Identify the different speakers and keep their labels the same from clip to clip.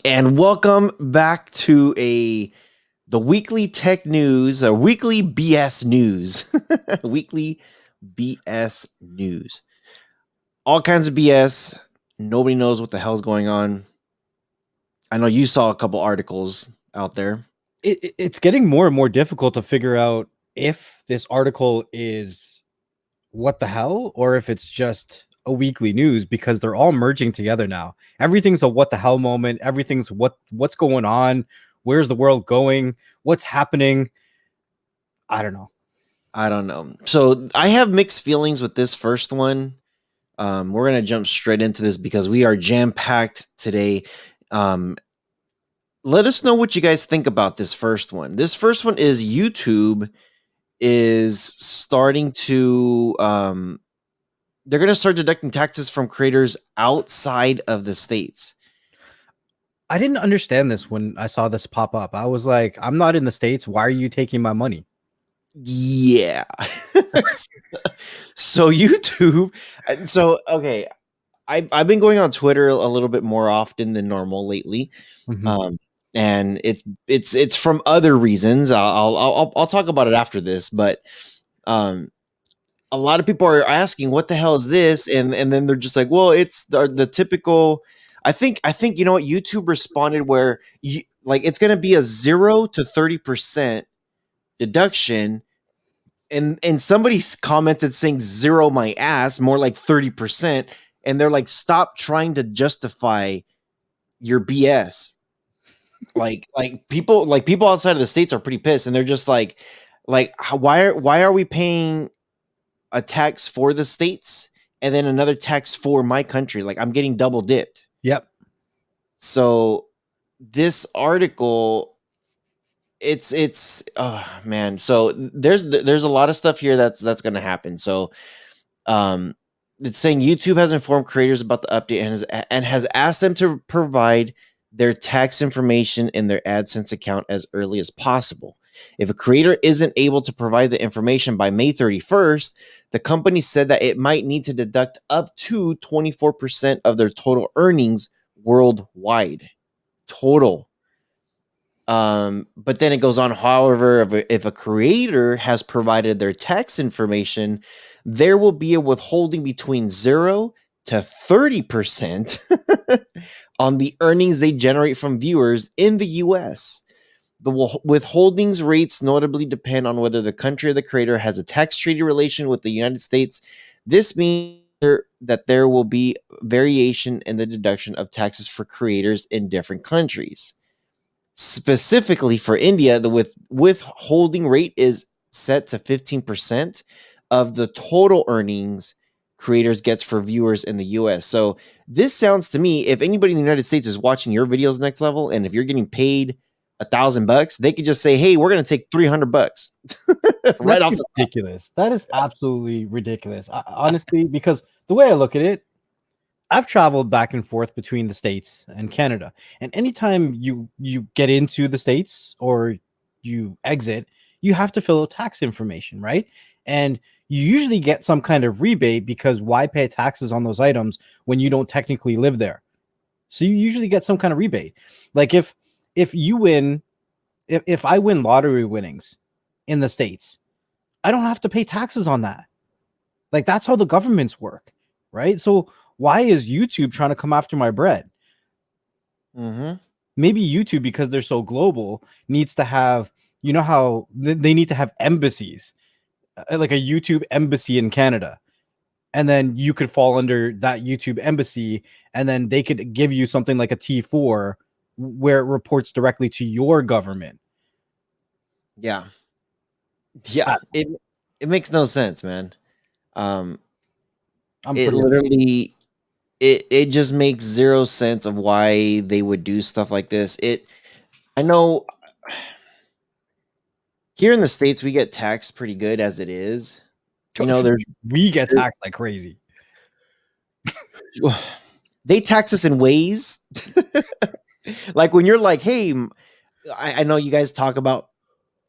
Speaker 1: And welcome back to the weekly tech news, weekly BS news, weekly BS news. All kinds of BS. Nobody knows what the hell's going on. I know you saw a couple articles out there.
Speaker 2: It's getting more and more difficult to figure out if this article is what the hell or if it's just a weekly news, because they're all merging together now. Everything's a what the hell moment. Everything's what's going on. Where's the world going? What's happening? I don't know.
Speaker 1: So I have mixed feelings with this first one. We're gonna jump straight into this because we are jam packed today. Let us know what you guys think about this first one. This first one is YouTube is starting to they're going to start deducting taxes from creators outside of the states.
Speaker 2: I didn't understand this when I saw this pop up. I was like, I'm not in the States. Why are you taking my money?
Speaker 1: Yeah. So YouTube, okay, I've been going on Twitter a little bit more often than normal lately.
Speaker 2: Mm-hmm.
Speaker 1: And it's from other reasons. I'll talk about it after this, but a lot of people are asking, "What the hell is this?" And then they're just like, "Well, it's the typical." I think you know what YouTube responded where like it's going to be a 0 to 30% deduction, and somebody's commented saying "zero my ass," more like 30%, and they're like, "Stop trying to justify your BS." like people outside of the states are pretty pissed, and they're just like why are we paying a tax for the states and then another tax for my country? Like, I'm getting double dipped.
Speaker 2: Yep.
Speaker 1: So this article, it's oh man. So there's a lot of stuff here that's going to happen. So it's saying YouTube has informed creators about the update and has asked them to provide their tax information in their AdSense account as early as possible. If a creator isn't able to provide the information by May 31st, the company said that it might need to deduct up to 24% of their total earnings worldwide. Total. But then it goes on, however, if a creator has provided their tax information, there will be a withholding between 0 to 30% on the earnings they generate from viewers in the US. The withholdings rates notably depend on whether the country of the creator has a tax treaty relation with the United States. This means that there will be variation in the deduction of taxes for creators in different countries. Specifically for India, the withholding rate is set to 15% of the total earnings creators gets for viewers in the US. So this sounds to me, if anybody in the United States is watching your videos Next Level, and if you're getting paid $1,000, they could just say, "Hey, we're going to take $300." Right off
Speaker 2: That's ridiculous. That is absolutely ridiculous. Honestly, because the way I look at it, I've traveled back and forth between the States and Canada, and anytime you get into the States or you exit, you have to fill out tax information, right? And you usually get some kind of rebate, because why pay taxes on those items when you don't technically live there? So you usually get some kind of rebate. Like if you win, if I win lottery winnings in the States, I don't have to pay taxes on that. Like, that's how the governments work, right? So why is YouTube trying to come after my bread?
Speaker 1: Mm-hmm.
Speaker 2: Maybe YouTube, because they're so global, needs to have, you know how they need to have embassies, like a YouTube embassy in Canada. And then you could fall under that YouTube embassy, and then they could give you something like a T4 where it reports directly to your government.
Speaker 1: Yeah. Yeah. It makes no sense, man. It literally it just makes zero sense of why they would do stuff like this. I know here in the States we get taxed pretty good as it is. You know,
Speaker 2: we get taxed like crazy.
Speaker 1: They tax us in ways like when you're like, "Hey, I know you guys talk about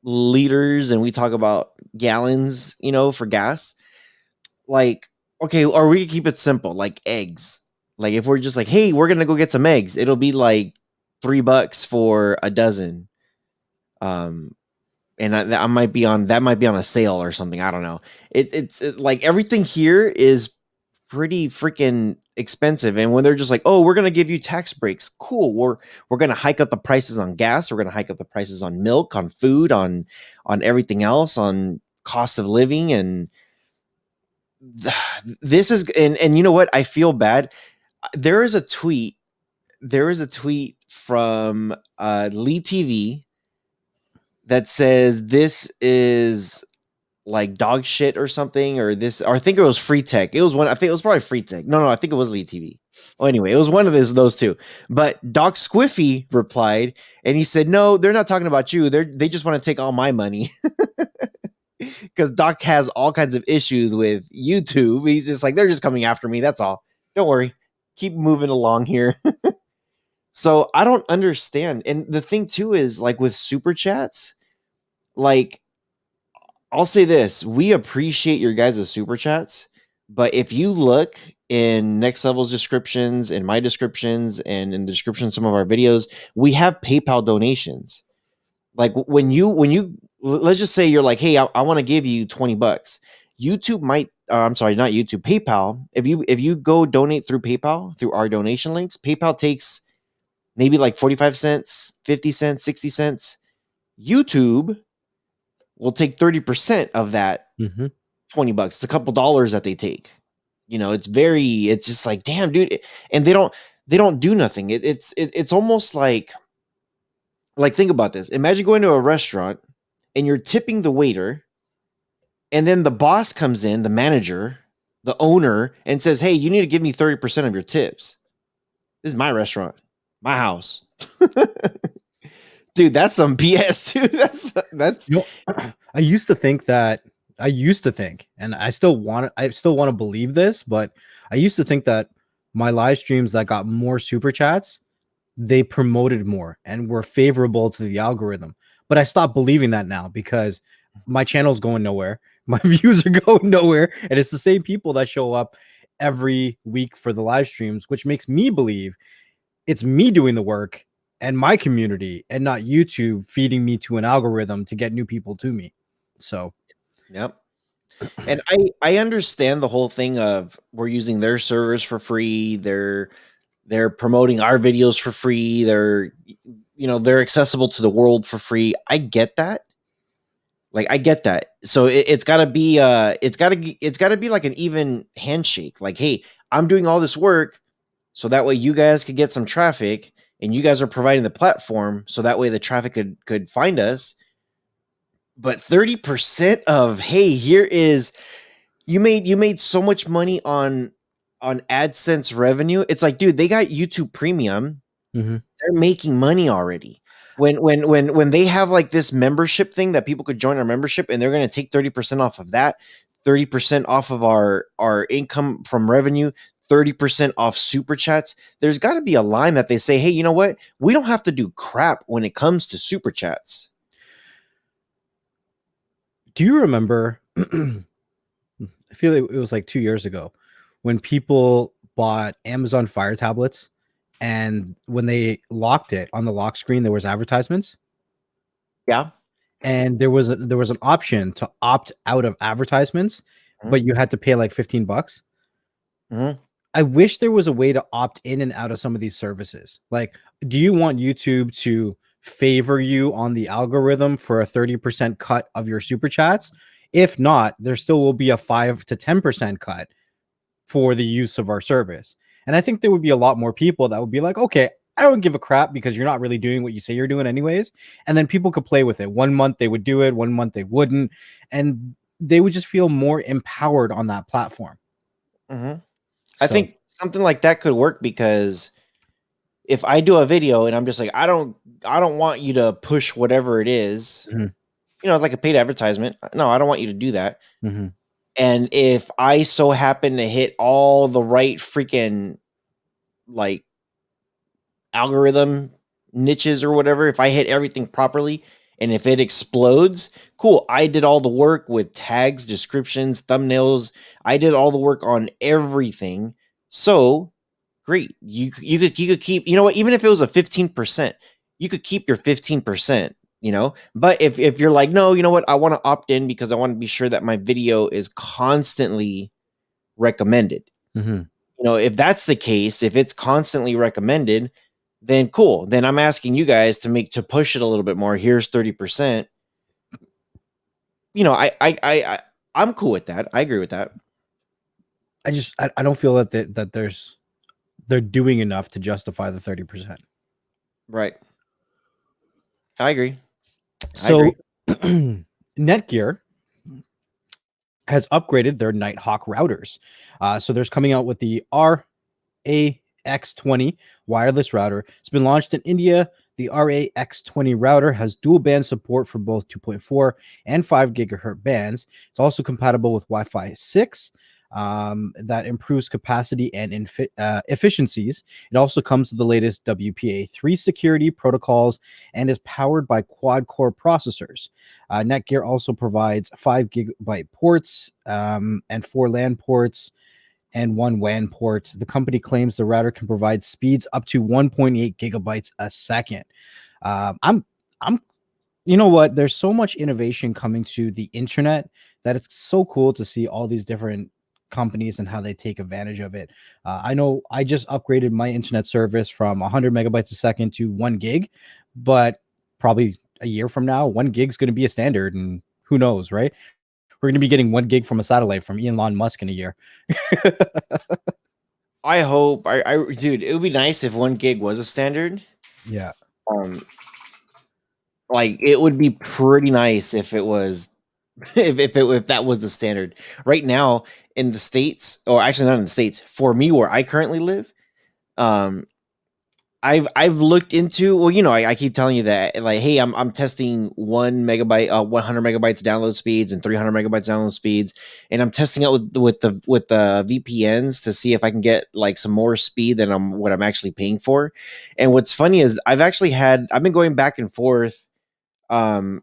Speaker 1: liters and we talk about gallons, you know, for gas." Like, okay, or we keep it simple, like eggs. Like if we're just like, "Hey, we're gonna go get some eggs," it'll be like $3 for a dozen. And I might be on a sale or something. I don't know. It's like everything here is pretty freaking expensive. And when they're just like, oh, we're gonna give you tax breaks, cool. We're gonna hike up the prices on gas. We're gonna hike up the prices on milk, on food, on everything else, on cost of living, and this is and you know what? I feel bad. There is a tweet. There is a tweet from Lee TV that says this is like dog shit or something, or this, or I think it was Free Tech. It was one. I think it was probably Free Tech. No, I think it was Lee TV. Well, anyway, it was one of those two. But Doc Squiffy replied, and he said, "No, they're not talking about you. They just want to take all my money." Because Doc has all kinds of issues with YouTube. He's just like, they're just coming after me. That's all. Don't worry. Keep moving along here. So I don't understand. And the thing too is like with super chats, like I'll say this, we appreciate your guys' super chats, but if you look in Next Level's descriptions, in my descriptions, and in the description of some of our videos, we have PayPal donations. Like when you let's just say you're like, hey, I want to give you $20. YouTube might I'm sorry, not YouTube, PayPal. If you go donate through PayPal, through our donation links, PayPal takes maybe like 45 cents, 50 cents, 60 cents. YouTube will take 30% of that $20. It's a couple dollars that they take. You know, it's just like, damn, dude. And they don't do nothing. It's almost like think about this. Imagine going to a restaurant and you're tipping the waiter, and then the boss comes in, the manager, the owner, and says, hey, you need to give me 30% of your tips. This is my restaurant, my house. Dude, that's some BS, dude. That's
Speaker 2: You know, I used to think, and I still want to believe this, but I used to think that my live streams that got more super chats, they promoted more and were favorable to the algorithm. But I stopped believing that now because my channel's going nowhere. My views are going nowhere. And it's the same people that show up every week for the live streams, which makes me believe it's me doing the work and my community and not YouTube feeding me to an algorithm to get new people to me. So,
Speaker 1: yep. And I understand the whole thing of we're using their servers for free. They're promoting our videos for free. They're accessible to the world for free. I get that. Like I get that. So it's gotta be like an even handshake. Like, hey, I'm doing all this work so that way you guys could get some traffic, and you guys are providing the platform so that way the traffic could find us. But 30% of, hey, here is, you made so much money on AdSense revenue. It's like, dude, they got YouTube Premium. They're making money already. When they have like this membership thing that people could join our membership, and they're going to take 30% off of that, 30% off of our income from revenue, 30% off super chats. There's got to be a line that they say, hey, you know what? We don't have to do crap when it comes to super chats.
Speaker 2: do you remember? I feel like it was like 2 years ago when people bought Amazon Fire tablets, and when they locked it on the lock screen, there was advertisements.
Speaker 1: Yeah.
Speaker 2: And there was an option to opt out of advertisements, but you had to pay like $15. I wish there was a way to opt in and out of some of these services. Like, do you want YouTube to favor you on the algorithm for a 30% cut of your super chats? If not, there still will be a 5 to 10% cut for the use of our service. And I think there would be a lot more people that would be like, okay, I don't give a crap because you're not really doing what you say you're doing anyways. And then people could play with it. 1 month they would do it, 1 month they wouldn't. And they would just feel more empowered on that platform.
Speaker 1: I think something like that could work, because if I do a video and I'm just like, I don't want you to push whatever it is, like a paid advertisement. No, I don't want you to do that. And if I so happen to hit all the right freaking like algorithm niches or whatever, if I hit everything properly, and if it explodes, cool. I did all the work with tags, descriptions, thumbnails. I did all the work on everything. So great. You could keep, you know what, even if it was a 15%, you could keep your 15%, you know. But if you're like, no, you know what, I want to opt in because I want to be sure that my video is constantly recommended.
Speaker 2: Mhm.
Speaker 1: You know, if that's the case, if it's constantly recommended, then cool. Then I'm asking you guys to push it a little bit more. Here's 30%. You know, I'm cool with that. I agree with that.
Speaker 2: I don't feel that they're doing enough to justify the 30%.
Speaker 1: Right. I agree. I
Speaker 2: So
Speaker 1: agree.
Speaker 2: Netgear has upgraded their Nighthawk routers. So there's coming out with the RAX20 wireless router. It's been launched in India. The RAX20 router has dual band support for both 2.4 and 5 gigahertz bands. It's also compatible with Wi-Fi 6. That improves capacity and efficiencies. It also comes with the latest WPA3 security protocols and is powered by quad-core processors. Netgear also provides 5 gigabyte ports and 4 LAN ports and 1 WAN port. The company claims the router can provide speeds up to 1.8 gigabytes a second. I'm you know what? There's so much innovation coming to the internet that it's so cool to see all these different companies and how they take advantage of it. I know I just upgraded my internet service from 100 megabytes a second to 1 gig, but probably a year from now, 1 gig's going to be a standard, and who knows, right? We're going to be getting 1 gig from a satellite from Elon Musk in a year.
Speaker 1: I hope dude, it would be nice if 1 gig was a standard.
Speaker 2: Yeah.
Speaker 1: Um, like it would be pretty nice if it was if that was the standard. Right now in the States, or actually not in the States, for me where I currently live, um, I've looked into, well, you know, I keep telling you that, like, hey, I'm testing 1 megabyte, 100 megabytes download speeds and 300 megabytes download speeds, and I'm testing out with the VPNs to see if I can get like some more speed than what I'm actually paying for. And what's funny is I've been going back and forth. Um,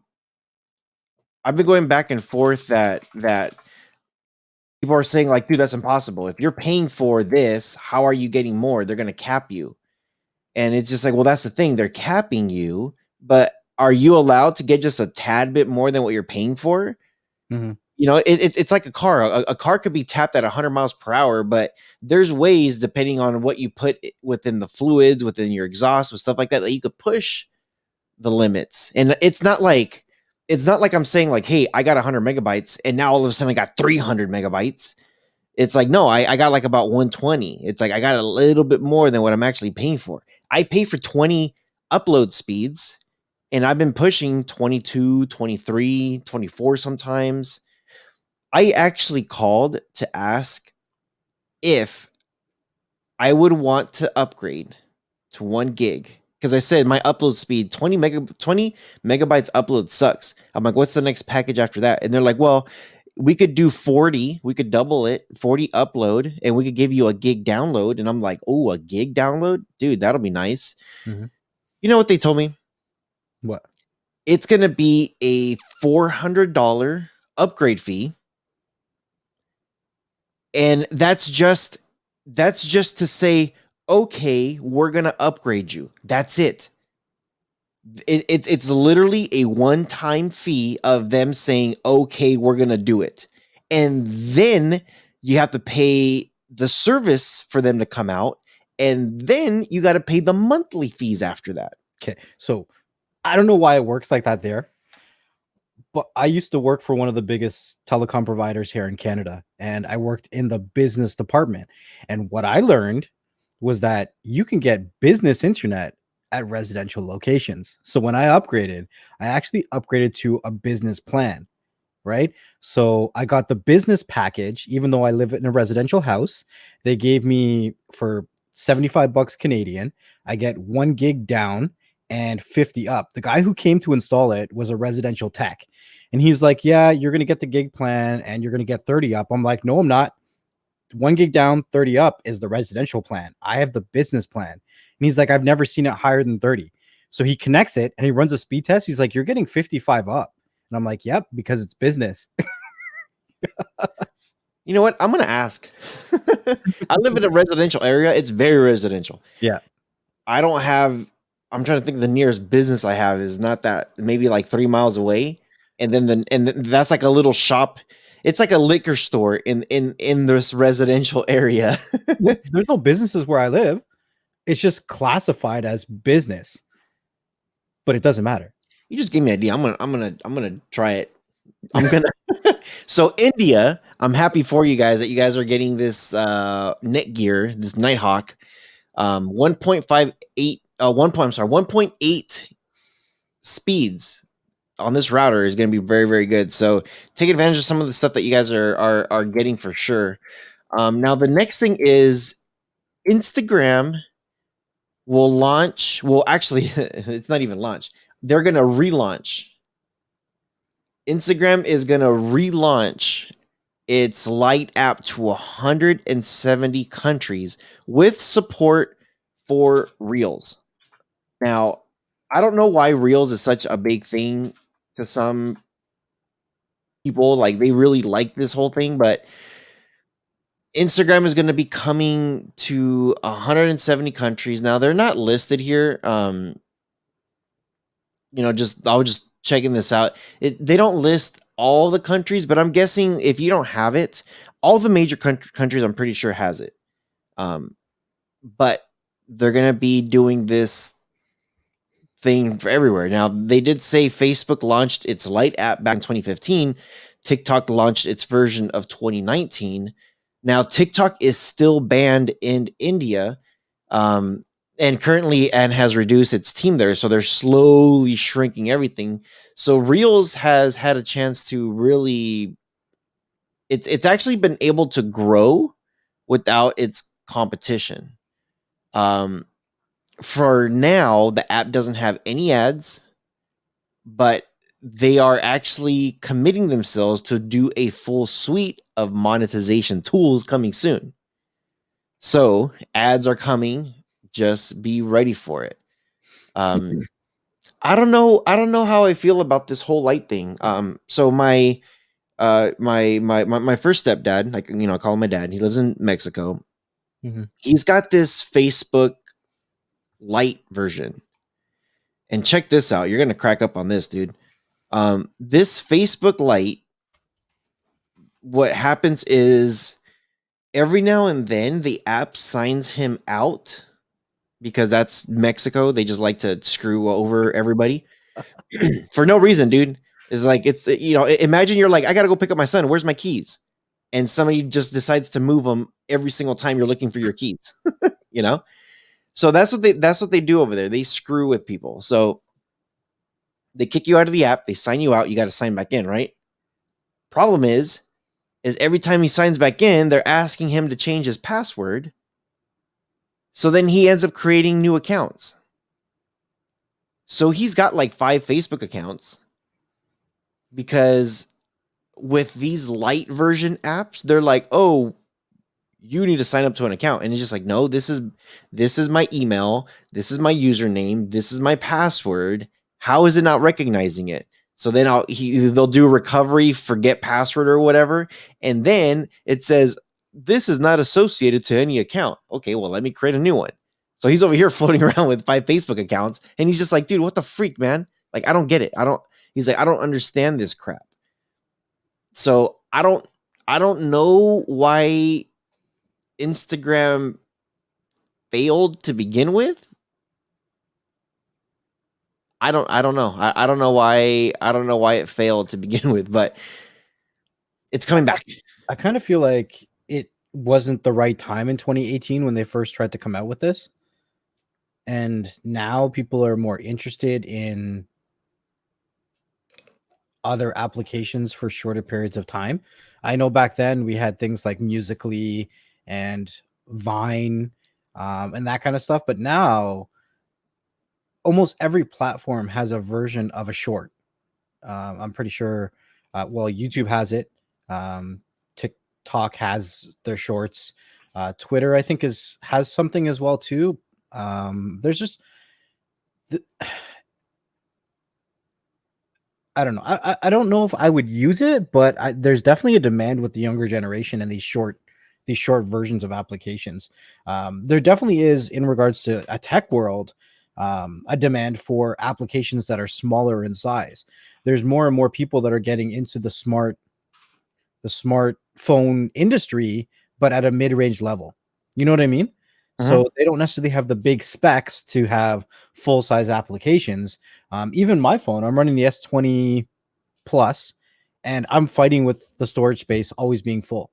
Speaker 1: I've been going back and forth that people are saying like, dude, that's impossible. If you're paying for this, how are you getting more? They're gonna cap you. And it's just like, well, that's the thing. They're capping you, but are you allowed to get just a tad bit more than what you're paying for?
Speaker 2: Mm-hmm.
Speaker 1: You know, it's like a car. A car could be tapped at 100 miles per hour, but there's ways, depending on what you put within the fluids, within your exhaust, with stuff like that, that you could push the limits. And it's not like I'm saying like, hey, I got 100 megabytes, and now all of a sudden I got 300 megabytes. It's like, no, I got like about 120. It's like I got a little bit more than what I'm actually paying for. I pay for 20 upload speeds, and I've been pushing 22, 23, 24 sometimes. I actually called to ask if I would want to upgrade to 1 gig because I said my upload speed 20 megabytes upload sucks. I'm like, what's the next package after that? And they're like, well, we could do 40, we could double it, 40 upload, and we could give you a gig download. And I'm like, oh, a gig download, dude, that'll be nice.
Speaker 2: Mm-hmm.
Speaker 1: You know what they told me?
Speaker 2: What?
Speaker 1: It's gonna be a $400 upgrade fee, and that's just to say, okay, we're gonna upgrade you. That's it. It's literally a one-time fee of them saying, okay, we're gonna do it, and then you have to pay the service for them to come out, and then you got to pay the monthly fees after that.
Speaker 2: Okay. So I don't know why it works like that there, but I used to work for one of the biggest telecom providers here in Canada, and I worked in the business department. And what I learned was that you can get business internet at residential locations. So when I upgraded, I actually upgraded to a business plan, right? So I got the business package, even though I live in a residential house. They gave me for 75 bucks Canadian, I get 1 gig down and 50 up. The guy who came to install it was a residential tech. And he's like, yeah, you're going to get the gig plan and you're going to get 30 up. I'm like, no, I'm not. 1 gig down, 30 up is the residential plan. I have the business plan. And he's like, I've never seen it higher than 30. So he connects it and he runs a speed test. He's like, you're getting 55 up. And I'm like, yep, because it's business.
Speaker 1: You know what? I'm gonna ask. I live in a residential area. It's very residential.
Speaker 2: Yeah.
Speaker 1: I don't have. I'm trying to think. The nearest business I have is not that. Maybe like 3 miles away, and that's like a little shop. It's like a liquor store in this residential area.
Speaker 2: Well, there's no businesses where I live. It's just classified as business, but it doesn't matter.
Speaker 1: You just gave me an idea. I'm gonna try it. I'm gonna. So India, I'm happy for you guys that you guys are getting this Netgear, this Nighthawk, 1.58, 1.8 speeds on this router is going to be very, very good. So take advantage of some of the stuff that you guys are getting for sure. Now the next thing is Instagram will launch. Well, actually, it's not even launch. They're going to relaunch. Instagram is going to relaunch its Lite app to 170 countries with support for Reels. Now, I don't know why Reels is such a big thing to some people. Like they really like this whole thing, but Instagram is going to be coming to 170 countries. Now they're not listed here. I was just checking this out. They don't list all the countries, but I'm guessing if you don't have it, all the major countries, I'm pretty sure has it. But they're going to be doing this thing for everywhere. Now, they did say Facebook launched its Lite app back in 2015. TikTok launched its version of 2019. Now, TikTok is still banned in India, and currently and has reduced its team there. So they're slowly shrinking everything. So Reels has had a chance to really, it's actually been able to grow without its competition. Um, for now, the app doesn't have any ads, but they are actually committing themselves to do a full suite of monetization tools coming soon. So ads are coming. Just be ready for it. I don't know. I don't know how I feel about this whole light thing. So my first stepdad, like I call him my dad. He lives in Mexico.
Speaker 2: Mm-hmm.
Speaker 1: He's got this Facebook Lite version. And check this out. You're gonna crack up on this, dude. This Facebook Lite, what happens is every now and then the app signs him out because that's Mexico. They just like to screw over everybody for no reason, dude. It's like imagine you're like, I gotta go pick up my son. Where's my keys? And somebody just decides to move them every single time you're looking for your keys. you know, so that's what they do over there. They screw with people. So they kick you out of the app. They sign you out. You got to sign back in, right? Problem is every time he signs back in, they're asking him to change his password. So then he ends up creating new accounts. So he's got like 5 Facebook accounts because with these light version apps, they're like, "Oh, you need to sign up to an account." And it's just like, "No, this is my email, this is my username, this is my password. How is it not recognizing it?" So then they'll do recovery, forget password or whatever, and then it says this is not associated to any account. Okay, well, let me create a new one. So he's over here floating around with 5 Facebook accounts, and he's just like, "Dude, what the freak, man? Like, I don't get it. I don't." He's like, "I don't understand this crap." So I don't know why Instagram failed to begin with. I don't know. I don't know why it failed to begin with, but it's coming back.
Speaker 2: I kind of feel like it wasn't the right time in 2018 when they first tried to come out with this. And now people are more interested in other applications for shorter periods of time. I know back then we had things like Musically and Vine, and that kind of stuff. But now almost every platform has a version of a short. I'm pretty sure. Well, YouTube has it. TikTok has their shorts. Twitter, I think, has something as well too. There's just I don't know. I don't know if I would use it, but there's definitely a demand with the younger generation and these short versions of applications. There definitely is, in regards to a tech world, a demand for applications that are smaller in size. There's more and more people that are getting into the smartphone industry, but at a mid-range level. You know what I mean?
Speaker 1: Mhm.
Speaker 2: So they don't necessarily have the big specs to have full-size applications. Even my phone, I'm running the S20 Plus, and I'm fighting with the storage space always being full.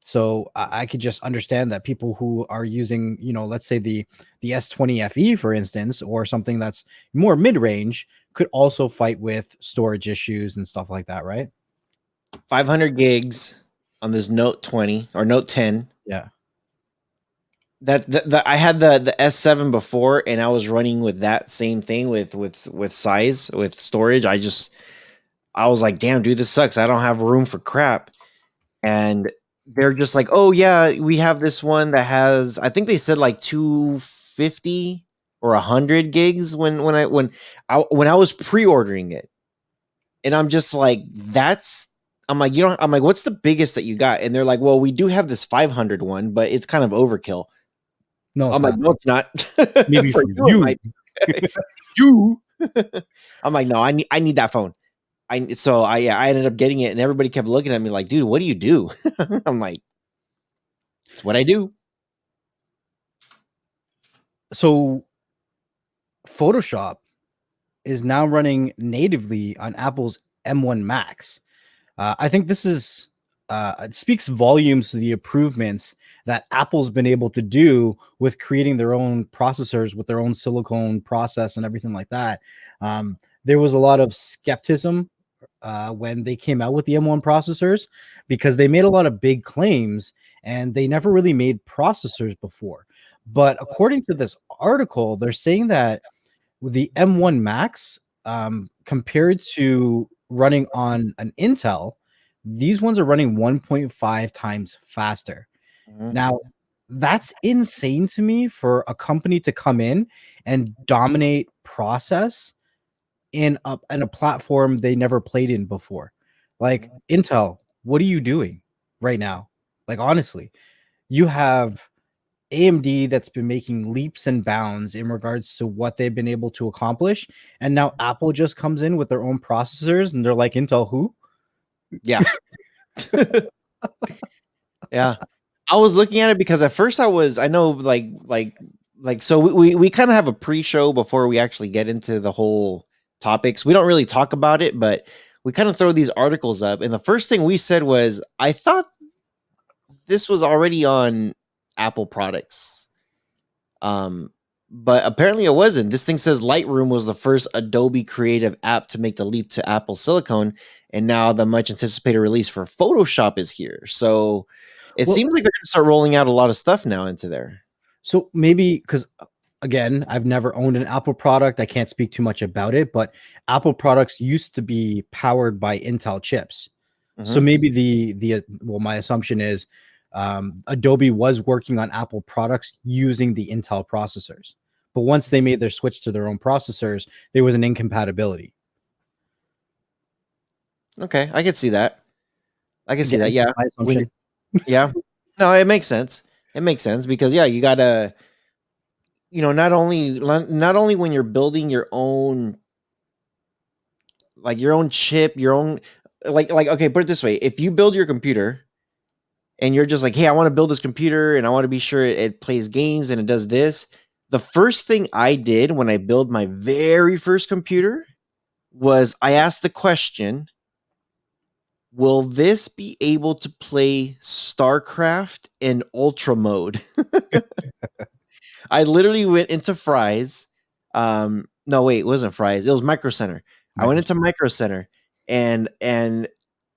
Speaker 2: So I could just understand that people who are using, let's say the S20 FE, for instance, or something that's more mid-range, could also fight with storage issues and stuff like that, right?
Speaker 1: 500 gigs on this Note 20 or Note 10.
Speaker 2: Yeah.
Speaker 1: That I had the S7 before, and I was running with that same thing with size with storage. I was like, damn, dude, this sucks. I don't have room for crap. And they're just like, oh yeah, we have this one that has, I think they said like 250 or 100 gigs when I was pre-ordering it. And I'm just like, I'm like, I'm like, what's the biggest that you got? And they're like, well, we do have this 500 one, but it's kind of overkill.
Speaker 2: No, it's
Speaker 1: I'm like,
Speaker 2: not.
Speaker 1: no, it's not.
Speaker 2: Maybe
Speaker 1: For
Speaker 2: for
Speaker 1: you, it
Speaker 2: you.
Speaker 1: might. You. I'm like, no, I need that phone. I ended up getting it, and everybody kept looking at me like, dude, what do you do? I'm like, it's what I do.
Speaker 2: So Photoshop is now running natively on Apple's M1 Max. I think this is it speaks volumes to the improvements that Apple's been able to do with creating their own processors with their own silicone process and everything like that. There was a lot of skepticism when they came out with the M1 processors because they made a lot of big claims and they never really made processors before. But according to this article, they're saying that with the M1 Max, compared to running on an Intel, these ones are running 1.5 times faster.
Speaker 1: Mhm.
Speaker 2: Now, that's insane to me for a company to come in and dominate process in a platform they never played in before. Like Intel, what are you doing right now? Like honestly, you have AMD that's been making leaps and bounds in regards to what they've been able to accomplish, and now Apple just comes in with their own processors and they're like, Intel who?
Speaker 1: Yeah. Yeah. I was looking at it because at first I know so we kind of have a pre-show before we actually get into the whole topics. We don't really talk about it, but we kind of throw these articles up. And the first thing we said was, I thought this was already on Apple products. Um, but apparently it wasn't. This thing says Lightroom was the first Adobe creative app to make the leap to Apple Silicon, and now the much anticipated release for Photoshop is here. So it
Speaker 2: Well,
Speaker 1: seems like they're going to start rolling out a lot of stuff now into there.
Speaker 2: so maybe because again, I've never owned an Apple product. I can't speak too much about it, but Apple products used to be powered by Intel chips. So
Speaker 1: Mhm.
Speaker 2: maybe well, my assumption is Adobe was working on Apple products using the Intel processors, but once they made their switch to their own processors, there was an incompatibility.
Speaker 1: Okay, I can see that. I can see that.
Speaker 2: Again,
Speaker 1: Yeah.
Speaker 2: my
Speaker 1: When
Speaker 2: assumption.
Speaker 1: yeah. No, it makes sense. It makes sense because yeah, you got to not only when you're building your own like your own chip, your own like okay, put it this way, if you build your computer and you're just like, hey, I want to build this computer and I want to be sure it plays games and it does this. The first thing I did when I built my very first computer was I asked the question, will this be able to play StarCraft in ultra mode? I literally went into Fry's. No, wait, it wasn't Fry's. It was Micro Center. I went into
Speaker 2: Microsoft.
Speaker 1: Micro Center and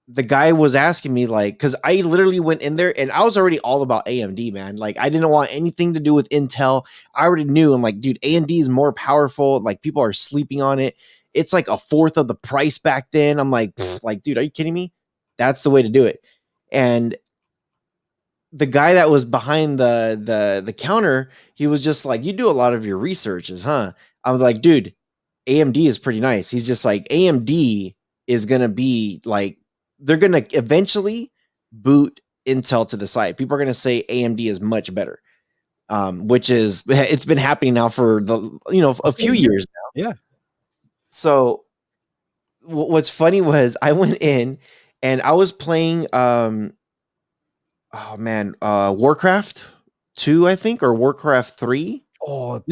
Speaker 1: the guy was asking me like, because I literally went in there and I was already all about AMD, man. Like I didn't want anything to do with Intel. I already knew. I'm like, dude, AMD is more powerful. Like people are sleeping on it. It's like a fourth of the price back then. I'm like, like, dude, are you kidding me? That's the way to do it. And the guy that was behind the counter, he was just like, you do a lot of your researches, huh? I was like, dude, AMD is pretty nice. He's just like, AMD is gonna be like, they're gonna eventually boot Intel to the side. People are gonna say AMD is much better, which is, it's been happening now for a few years now.
Speaker 2: Yeah.
Speaker 1: So what's funny was I went in and I was playing oh man, Warcraft 2, I think, or Warcraft 3.
Speaker 2: Oh,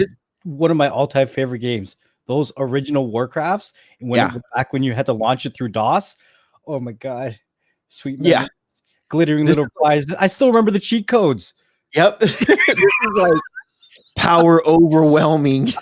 Speaker 2: one of my all-time favorite games. Those original Warcrafts, and back when you had to launch it through DOS. Oh my god, sweet memories. Glittering little flies. I still remember the cheat codes.
Speaker 1: Yep. This is like power overwhelming.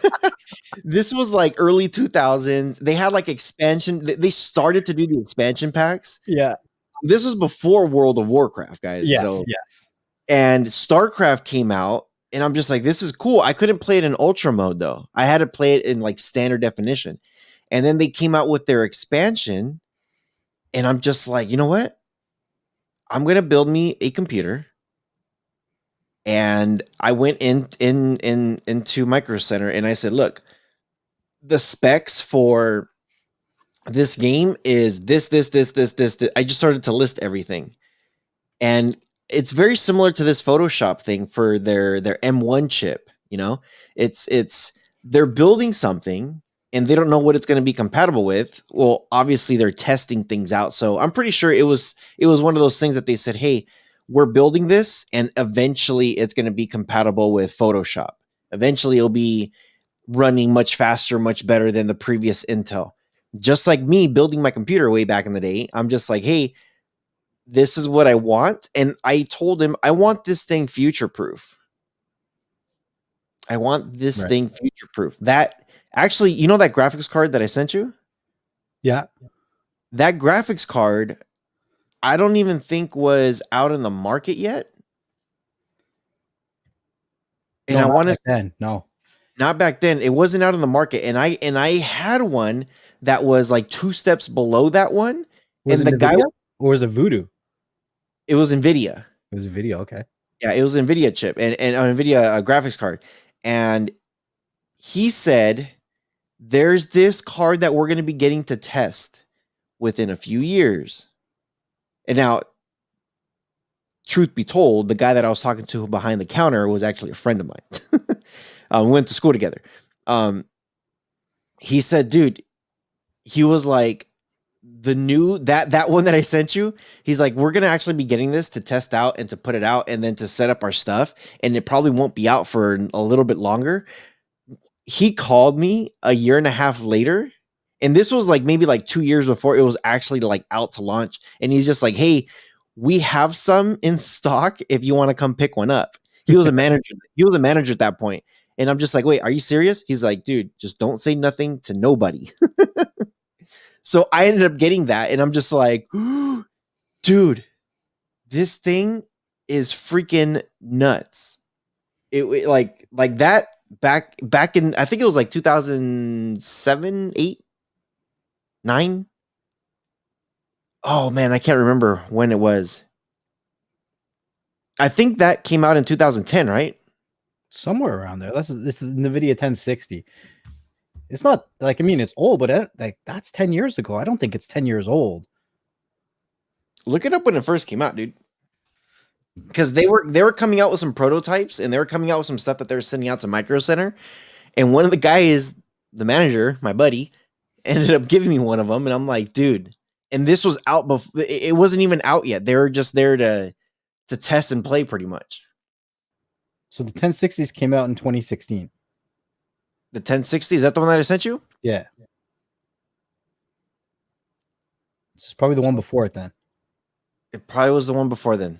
Speaker 1: This was like early 2000s. They had like expansion. They started to do the expansion packs.
Speaker 2: Yeah.
Speaker 1: This was before World of Warcraft, guys.
Speaker 2: Yes,
Speaker 1: so,
Speaker 2: yes.
Speaker 1: And StarCraft came out, and I'm just like, this is cool. I couldn't play it in ultra mode though. I had to play it in like standard definition. And then they came out with their expansion, and I'm just like, you know what? I'm gonna build me a computer. And I went into Micro Center and I said, look, the specs for this game is this. I just started to list everything. And it's very similar to this Photoshop thing for their M1 chip. It's they're building something and they don't know what it's going to be compatible with. Well, obviously they're testing things out. So I'm pretty sure it was one of those things that they said, hey, we're building this and eventually it's going to be compatible with Photoshop. Eventually it'll be running much faster, much better than the previous Intel. Just like me building my computer way back in the day, I'm just like, hey, this is what I want. And I told him, I want this thing future-proof. I want this thing future-proof. That actually, that graphics card that I sent you?
Speaker 2: Yeah.
Speaker 1: That graphics card, I don't even think was out in the market yet. And
Speaker 2: no,
Speaker 1: I want to
Speaker 2: then. No.
Speaker 1: Not back then. It wasn't out in the market. And I had one that was like 2 steps below that one.
Speaker 2: Was
Speaker 1: and
Speaker 2: it
Speaker 1: the guy,
Speaker 2: or was it Voodoo?
Speaker 1: It was NVIDIA.
Speaker 2: It was a video. Okay.
Speaker 1: Yeah, it was NVIDIA chip and NVIDIA graphics card. And he said, there's this card that we're going to be getting to test within a few years. And now, truth be told, the guy that I was talking to behind the counter was actually a friend of mine. We went to school together. He said, dude, he was like, the new that one that I sent you, he's like, we're gonna actually be getting this to test out and to put it out and then to set up our stuff, and it probably won't be out for a little bit longer. He called me a year and a half later, and this was like maybe like 2 years before it was actually like out to launch, and he's just like, hey, we have some in stock if you want to come pick one up. He was a manager. He was a manager at that point. And I'm just like, wait, are you serious? He's like, dude, just don't say nothing to nobody. So I ended up getting that, and I'm just like, dude, this thing is freaking nuts. It like that back in, I think it was like 2007, 8, 9. Oh man, I can't remember when it was. I think that came out in 2010, right?
Speaker 2: Somewhere around there. This is NVIDIA 1060. It's not like, I mean, it's old, but like that's 10 years ago. I don't think it's 10 years old.
Speaker 1: Look it up when it first came out, dude. Because they were coming out with some prototypes, and they were coming out with some stuff that they were sending out to Micro Center. And one of the guys, the manager, my buddy, ended up giving me one of them, and I'm like, dude. And this was out before, it wasn't even out yet. They were just there to test and play, pretty much.
Speaker 2: So the 1060s came out in 2016.
Speaker 1: The 1060, is that the one that I sent you?
Speaker 2: Yeah. This is probably the one before it then.
Speaker 1: It probably was the one before then.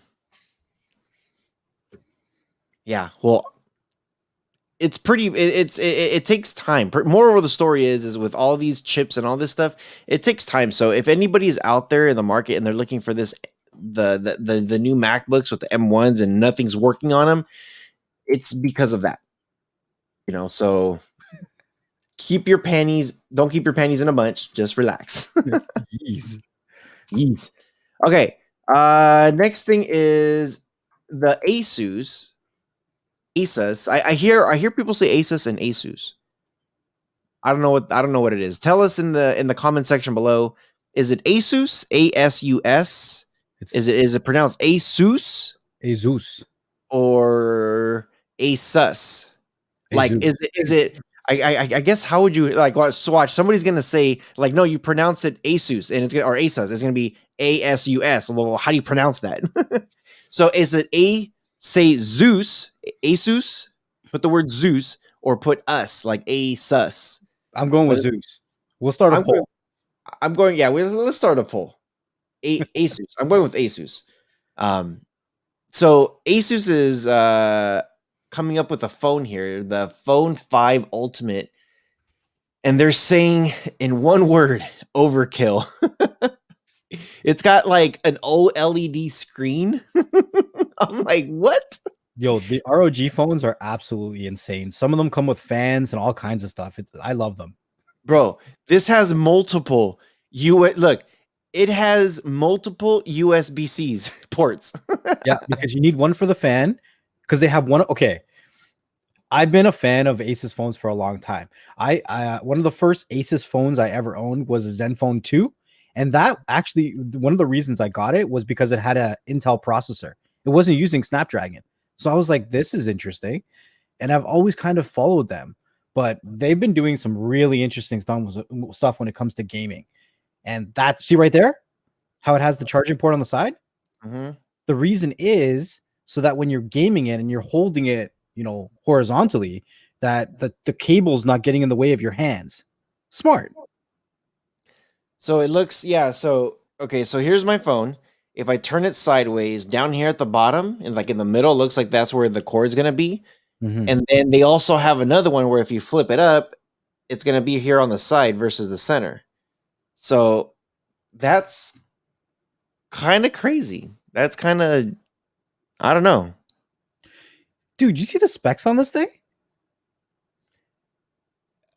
Speaker 1: Yeah, well, it's pretty, it takes time. Moreover, the story is with all these chips and all this stuff, it takes time. So if anybody's out there in the market and they're looking for this, the new MacBooks with the M1s and nothing's working on them, it's because of that. So don't keep your panties in a bunch. Just relax. Yeez. Okay. Next thing is the Asus. I hear people say Asus and Asus. I don't know what it is. Tell us in the comment section below. Is it Asus? ASUS? Is it pronounced Asus
Speaker 2: Asus.
Speaker 1: or Asus? Like,
Speaker 2: Asus.
Speaker 1: is it? I guess how would you like watch? Somebody's gonna say like, no, you pronounce it Asus, and it's gonna or Asus. It's gonna be ASUS. Well, how do you pronounce that? So is it say Zeus, Asus? Put the word Zeus, or put us like Asus.
Speaker 2: I'm going with Zeus. We'll start a
Speaker 1: I'm going.
Speaker 2: poll.
Speaker 1: I'm going. Yeah, let's start a poll. Asus. I'm going with Asus. Um, so Asus is coming up with a phone here, the Phone 5 Ultimate, and they're saying in one word, overkill. It's got like an OLED screen. I'm like, what?
Speaker 2: Yo, the ROG phones are absolutely insane. Some of them come with fans and all kinds of stuff. I love them.
Speaker 1: Bro, this has multiple look, it has multiple USB-C's ports.
Speaker 2: Yeah, because you need one for the fan because they have one. Okay, I've been a fan of Asus phones for a long time. I one of the first Asus phones I ever owned was a Zenfone 2, and that actually one of the reasons I got it was because it had an Intel processor. It wasn't using Snapdragon. So I was like, this is interesting. And I've always kind of followed them, but they've been doing some really interesting stuff when it comes to gaming. And that, see right there, how it has the charging port on the side?
Speaker 1: Mm-hmm.
Speaker 2: The reason is so that when you're gaming it and you're holding it, horizontally, that the cable's not getting in the way of your hands. Smart.
Speaker 1: So it looks, yeah. So, okay. So here's my phone. If I turn it sideways down here at the bottom and like in the middle, it looks like that's where the cord's going to be.
Speaker 2: Mm-hmm.
Speaker 1: And then they also have another one where if you flip it up, it's going to be here on the side versus the center. So that's kind of crazy. That's kind of, I don't know.
Speaker 2: Dude, you see the specs on this thing?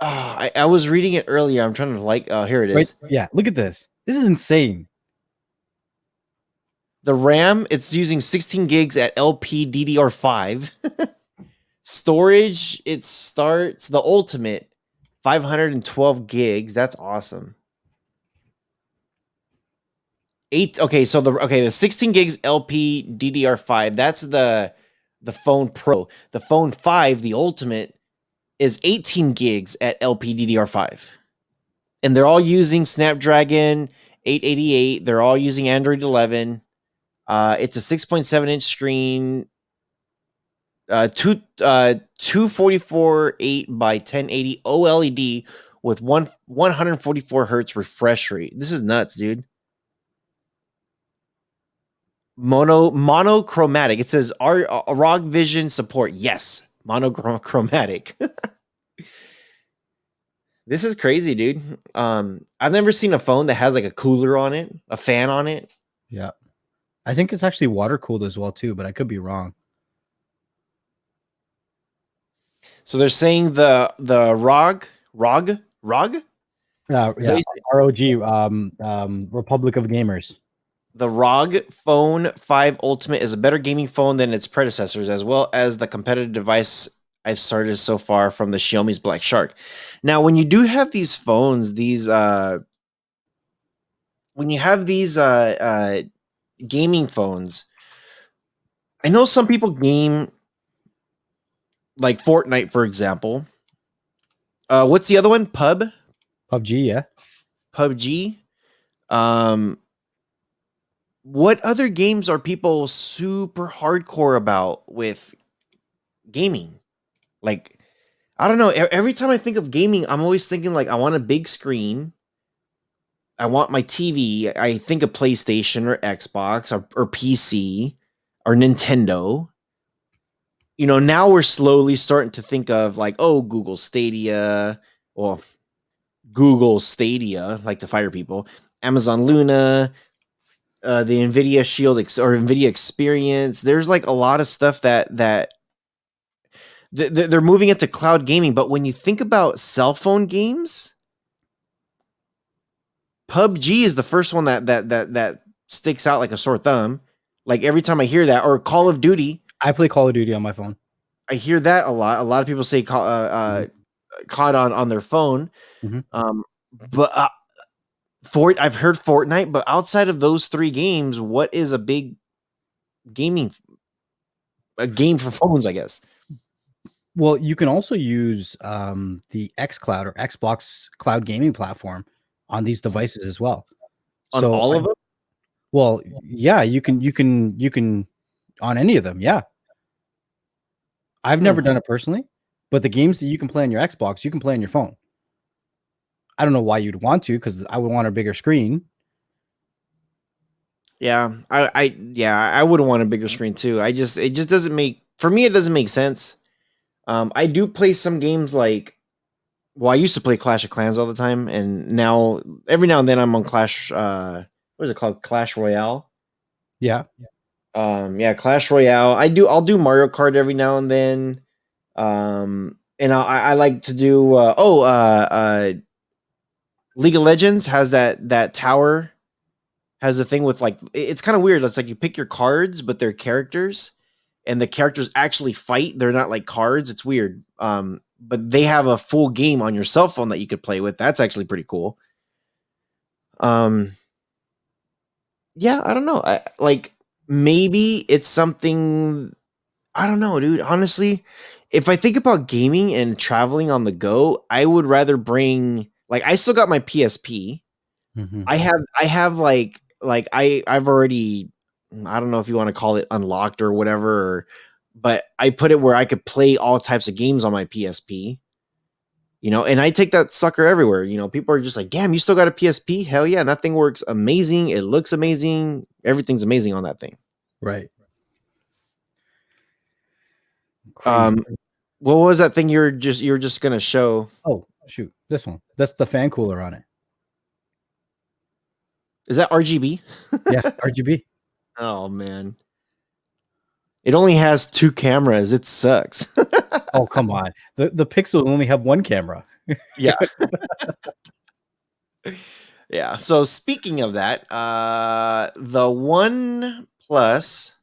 Speaker 1: I was reading it earlier. I'm trying to here it is.
Speaker 2: Right? Yeah, look at this. This is insane.
Speaker 1: The RAM, it's using 16 gigs at LPDDR5. Storage, it starts the ultimate 512 gigs. That's awesome. The 16 gigs LPDDR5. That's the phone Pro. The phone 5, the ultimate, is 18 gigs at LPDDR5. And they're all using Snapdragon 888. They're all using Android 11. It's a 6.7-inch screen, 244/8 by 1080 OLED with 144 hertz refresh rate. This is nuts, dude. Monochromatic. It says ROG Vision support. Yes, monochromatic. This is crazy, dude. I've never seen a phone that has like a cooler on it, a fan on it.
Speaker 2: Yeah. I think it's actually water cooled as well too, but I could be wrong.
Speaker 1: So they're saying the ROG.
Speaker 2: Yeah, ROG, Republic of Gamers.
Speaker 1: The ROG Phone 5 Ultimate is a better gaming phone than its predecessors, as well as the competitive device I've started so far from the Xiaomi's Black Shark. Now, when you do have these phones, when you have these gaming phones, I know some people game like Fortnite, for example. What's the other one?
Speaker 2: PUBG, yeah.
Speaker 1: PUBG. What other games are people super hardcore about with gaming? Like, I don't know. Every time I think of gaming, I'm always thinking like I want a big screen. I want my TV. I think of PlayStation or Xbox or PC or Nintendo. Now we're slowly starting to think of like, oh, Google Stadia, like to fire people, Amazon Luna, the Nvidia Shield or Nvidia Experience. There's like a lot of stuff that they're moving into cloud gaming. But when you think about cell phone games, PUBG is the first one that sticks out like a sore thumb. Like every time I hear that, or Call of Duty.
Speaker 2: I play Call of Duty on my phone.
Speaker 1: I hear that a lot. A lot of people say caught on their phone.
Speaker 2: Mhm.
Speaker 1: But I've heard Fortnite, but outside of those 3 games, what is a big gaming a game for phones, I guess?
Speaker 2: Well, you can also use the xCloud or Xbox cloud gaming platform on these devices as well.
Speaker 1: On
Speaker 2: So,
Speaker 1: all of them?
Speaker 2: well, yeah, you can on any of them. Yeah, I've
Speaker 1: Hmm.
Speaker 2: never done it personally, but the games that you can play on your Xbox, you can play on your phone. I don't know why you'd want to, because I would want a bigger screen.
Speaker 1: Yeah, I would want a bigger screen too. It just doesn't make for me. It doesn't make sense. I do play some games like, well, I used to play Clash of Clans all the time, and now every now and then I'm on Clash. What is it called? Clash Royale.
Speaker 2: Yeah,
Speaker 1: Yeah, Clash Royale. I'll do Mario Kart every now and then. And I like to do. League of Legends has that tower, has a thing with like it's kind of weird. It's like you pick your cards, but they're characters, and the characters actually fight. They're not like cards. It's weird. But they have a full game on your cell phone that you could play with. That's actually pretty cool. Um, yeah, I don't know. I like maybe it's something I don't know, dude. Honestly, if I think about gaming and traveling on the go, I would rather bring like I still got my PSP.
Speaker 2: hmm
Speaker 1: I have like I've already I don't know if you want to call it unlocked or whatever, but I put it where I could play all types of games on my PSP. And I take that sucker everywhere. People are just like, "Damn, you still got a PSP? Hell yeah, and that thing works amazing. It looks amazing. Everything's amazing on that thing."
Speaker 2: right. Crazy.
Speaker 1: Um, what was that thing you were just gonna show?
Speaker 2: Oh shoot, this one. That's the fan cooler on it.
Speaker 1: Is that RGB?
Speaker 2: Yeah, RGB.
Speaker 1: Oh man, it only has 2 cameras. It sucks.
Speaker 2: Oh come on, the Pixel only have one camera.
Speaker 1: Yeah. Yeah. So speaking of that, the OnePlus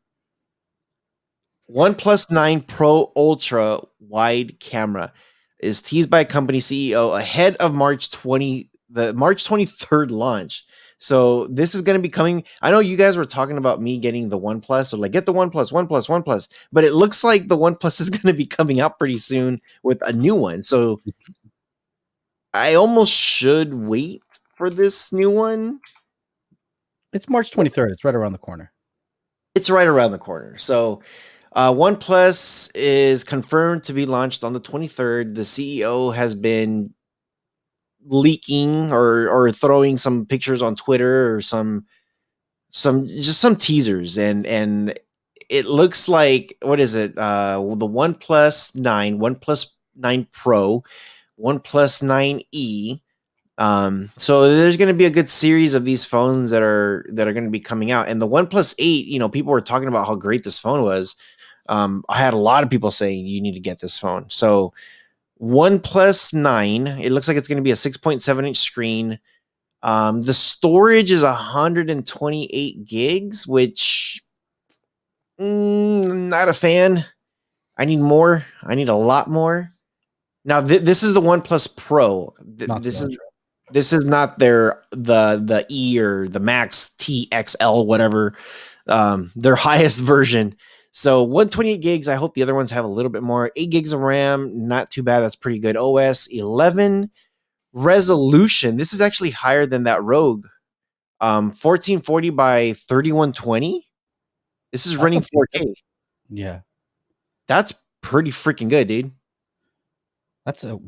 Speaker 1: 9 Pro Ultra wide camera is teased by company CEO ahead of the March 23rd launch. So this is going to be coming. I know you guys were talking about me getting the OnePlus, or like get the OnePlus, but it looks like the OnePlus is going to be coming out pretty soon with a new one. So I almost should wait for this new one.
Speaker 2: It's March 23rd. It's right around the corner.
Speaker 1: It's right around the corner. So OnePlus is confirmed to be launched on the 23rd. The CEO has been leaking or throwing some pictures on Twitter or some teasers, and it looks like, what is it? The OnePlus 9 Pro, OnePlus 9E. So there's going to be a good series of these phones that are going to be coming out. And the OnePlus 8, people were talking about how great this phone was. I had a lot of people saying you need to get this phone. So OnePlus 9, it looks like it's going to be a 6.7-inch screen. The storage is 128 gigs, which not a fan. I need more. I need a lot more. Now this is the OnePlus Pro.
Speaker 2: Not the
Speaker 1: This is
Speaker 2: Ultra.
Speaker 1: this is not the E or the Max TXL, whatever, their highest version. So 128 gigs. I hope the other ones have a little bit more. 8 gigs of RAM, not too bad. That's pretty good. OS 11 resolution. This is actually higher than that Rogue. 1440 by 3120. This is
Speaker 2: That's
Speaker 1: running
Speaker 2: a big
Speaker 1: 4K.
Speaker 2: Yeah,
Speaker 1: That's pretty freaking good, dude.
Speaker 2: that's a.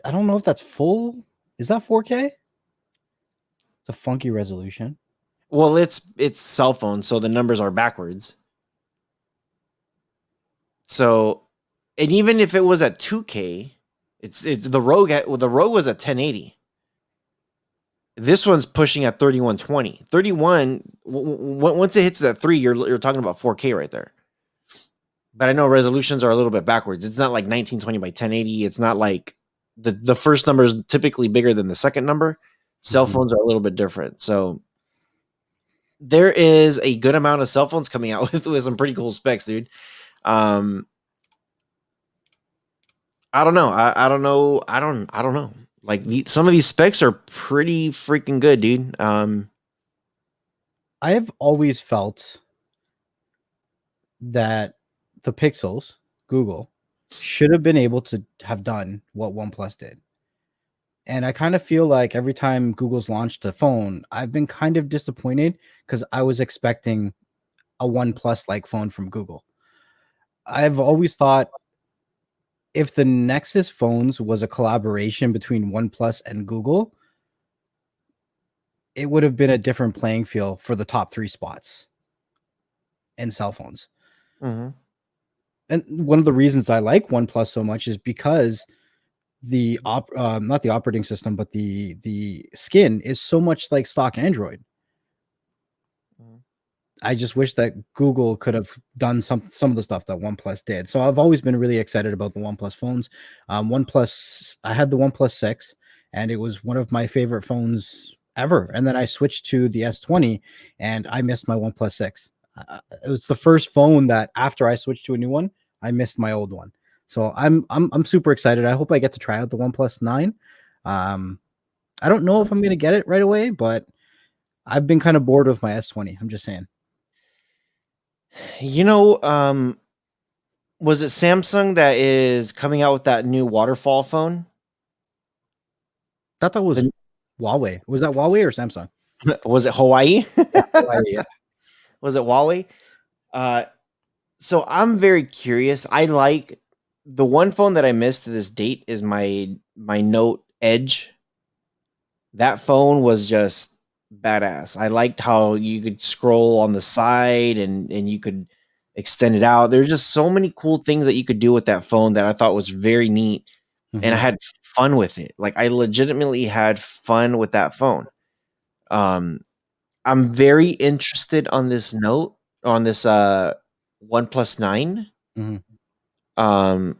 Speaker 2: I don't know if that's full. Is that 4K? It's a funky resolution.
Speaker 1: Well, it's cell phone, so the numbers are backwards. So, and even if it was at 2K, it's the Rogue was at 1080. This one's pushing at 3120. 31 once it hits that 3, you're talking about 4K right there. But I know resolutions are a little bit backwards. It's not like 1920 by 1080. It's not like the first number is typically bigger than the second number. Cell
Speaker 2: Mhm.
Speaker 1: phones are a little bit different. So there is a good amount of cell phones coming out with some pretty cool specs, dude. Um, I don't know. I don't know. I don't know. Like some of these specs are pretty freaking good, dude.
Speaker 2: I have always felt that the Pixels, Google, should have been able to have done what OnePlus did. And I kind of feel like every time Google's launched a phone, I've been kind of disappointed because I was expecting a OnePlus like phone from Google. I've always thought if the Nexus phones was a collaboration between OnePlus and Google, it would have been a different playing field for the top 3 spots in cell phones.
Speaker 1: mhm.
Speaker 2: And one of the reasons I like OnePlus so much is because not the operating system, but the skin is so much like stock Android.
Speaker 1: Mhm.
Speaker 2: I just wish that Google could have done some of the stuff that OnePlus did. So I've always been really excited about the OnePlus phones. OnePlus, I had the OnePlus 6, and it was one of my favorite phones ever. And then I switched to the S20, and I missed my OnePlus 6. It was the first phone that after I switched to a new one, I missed my old one. So I'm super excited. I hope I get to try out the OnePlus 9. Um, I don't know if I'm gonna get it right away, but I've been kind of bored with my S20. I'm just saying.
Speaker 1: You know, was it Samsung that is coming out with that new waterfall phone?
Speaker 2: Thought that was
Speaker 1: The,
Speaker 2: Huawei. Was that Huawei or Samsung?
Speaker 1: was it Hawaii?
Speaker 2: Yeah, Huawei, yeah.
Speaker 1: Was it Huawei? Uh, so I'm very curious. I like the one phone that I missed to this date is my Note Edge. That phone was just badass. I liked how you could scroll on the side and you could extend it out. There's just so many cool things that you could do with that phone that I thought was very neat, and I
Speaker 2: Mhm,
Speaker 1: had fun with it. Like I legitimately had fun with that phone. Um, I'm very interested on this note on this OnePlus 9.
Speaker 2: mhm,
Speaker 1: Um,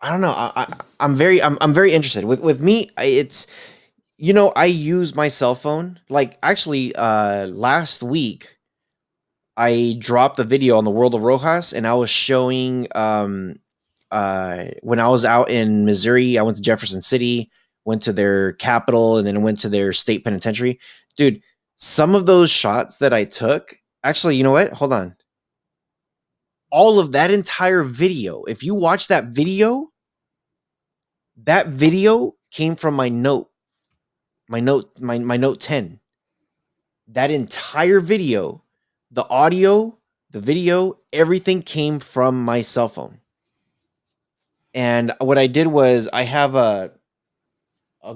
Speaker 1: I don't know. I'm very interested. With me, it's I use my cell phone. Like actually last week I dropped the video on the World of Rojas, and I was showing when I was out in Missouri, I went to Jefferson City, went to their capital, and then went to their state penitentiary. Dude, some of those shots that I took, actually, you know what? Hold on. All of that entire video, if you watch that video came from my Note 10. That entire video, the audio, the video, everything came from my cell phone. And what I did was I'll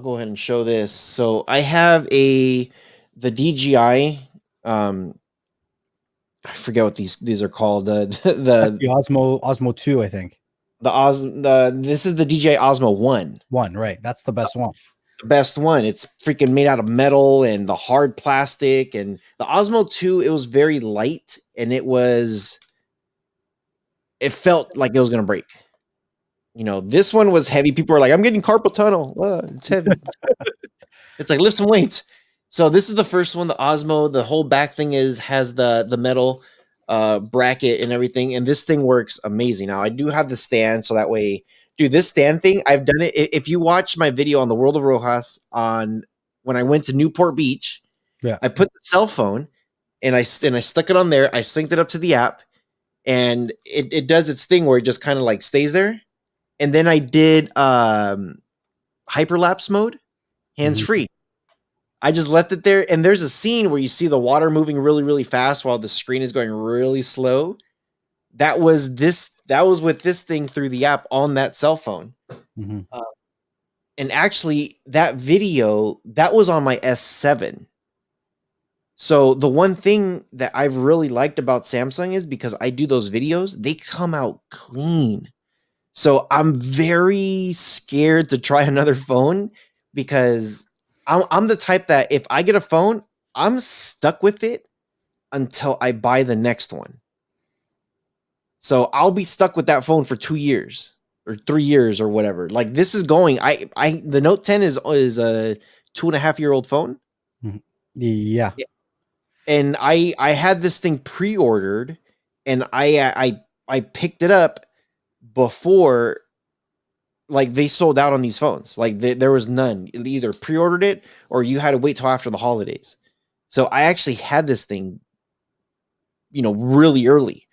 Speaker 1: go ahead and show this. So I have the DJI, um I forget what these are called.
Speaker 2: That's
Speaker 1: The
Speaker 2: the Osmo 2, I think.
Speaker 1: this is the DJI Osmo 1.
Speaker 2: 1, right, that's the best one.
Speaker 1: The best one. It's freaking made out of metal and the hard plastic, and the Osmo 2, it was very light, and it felt like it was going to break. This one was heavy. People are like, I'm getting carpal tunnel. It's heavy. It's like, lift some weights. So this is the first one, the Osmo. The whole back thing has the metal bracket and everything, and this thing works amazing. Now I do have the stand, so that way, dude, this stand thing, I've done it. If you watch my video on the World of Rojas on when I went to Newport Beach,
Speaker 2: Yeah.
Speaker 1: I put the cell phone and I stuck it on there. I synced it up to the app, and it does its thing where it just kind of like stays there. And then I did hyperlapse mode, hands
Speaker 2: Mhm,
Speaker 1: free. I just left it there, and there's a scene where you see the water moving really, really fast while the screen is going really slow. That was with this thing through the app on that cell phone.
Speaker 2: mhm.
Speaker 1: Uh, and actually, that video that was on my S7. So the one thing that I've really liked about Samsung is because I do those videos, they come out clean. So I'm very scared to try another phone because I'm the type that if I get a phone, I'm stuck with it until I buy the next one. So I'll be stuck with that phone for 2 years or 3 years or whatever. Like this is going. The Note 10 is a 2.5-year-old phone,
Speaker 2: Mhm. Yeah.
Speaker 1: and I had this thing pre-ordered, and I picked it up. before, like, they sold out on these phones. Like, there was none. You either pre-ordered it or you had to wait till after the holidays. So I actually had this thing, really early.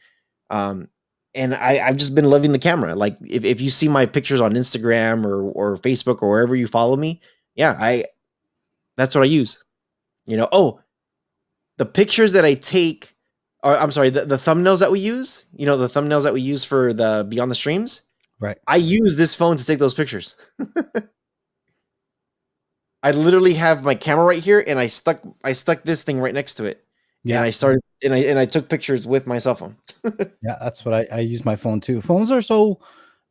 Speaker 1: And I've just been loving the camera. Like, if you see my pictures on Instagram or Facebook or wherever you follow me, yeah, that's what I use. Oh, the pictures that I take, or I'm sorry, the thumbnails that we use, the thumbnails that we use for the Beyond the Streams,
Speaker 2: Right.
Speaker 1: I use this phone to take those pictures. I literally have my camera right here, and I stuck this thing right next to it, and I started and I took pictures with my cell phone.
Speaker 2: Yeah, that's what I use my phone too. Phones are so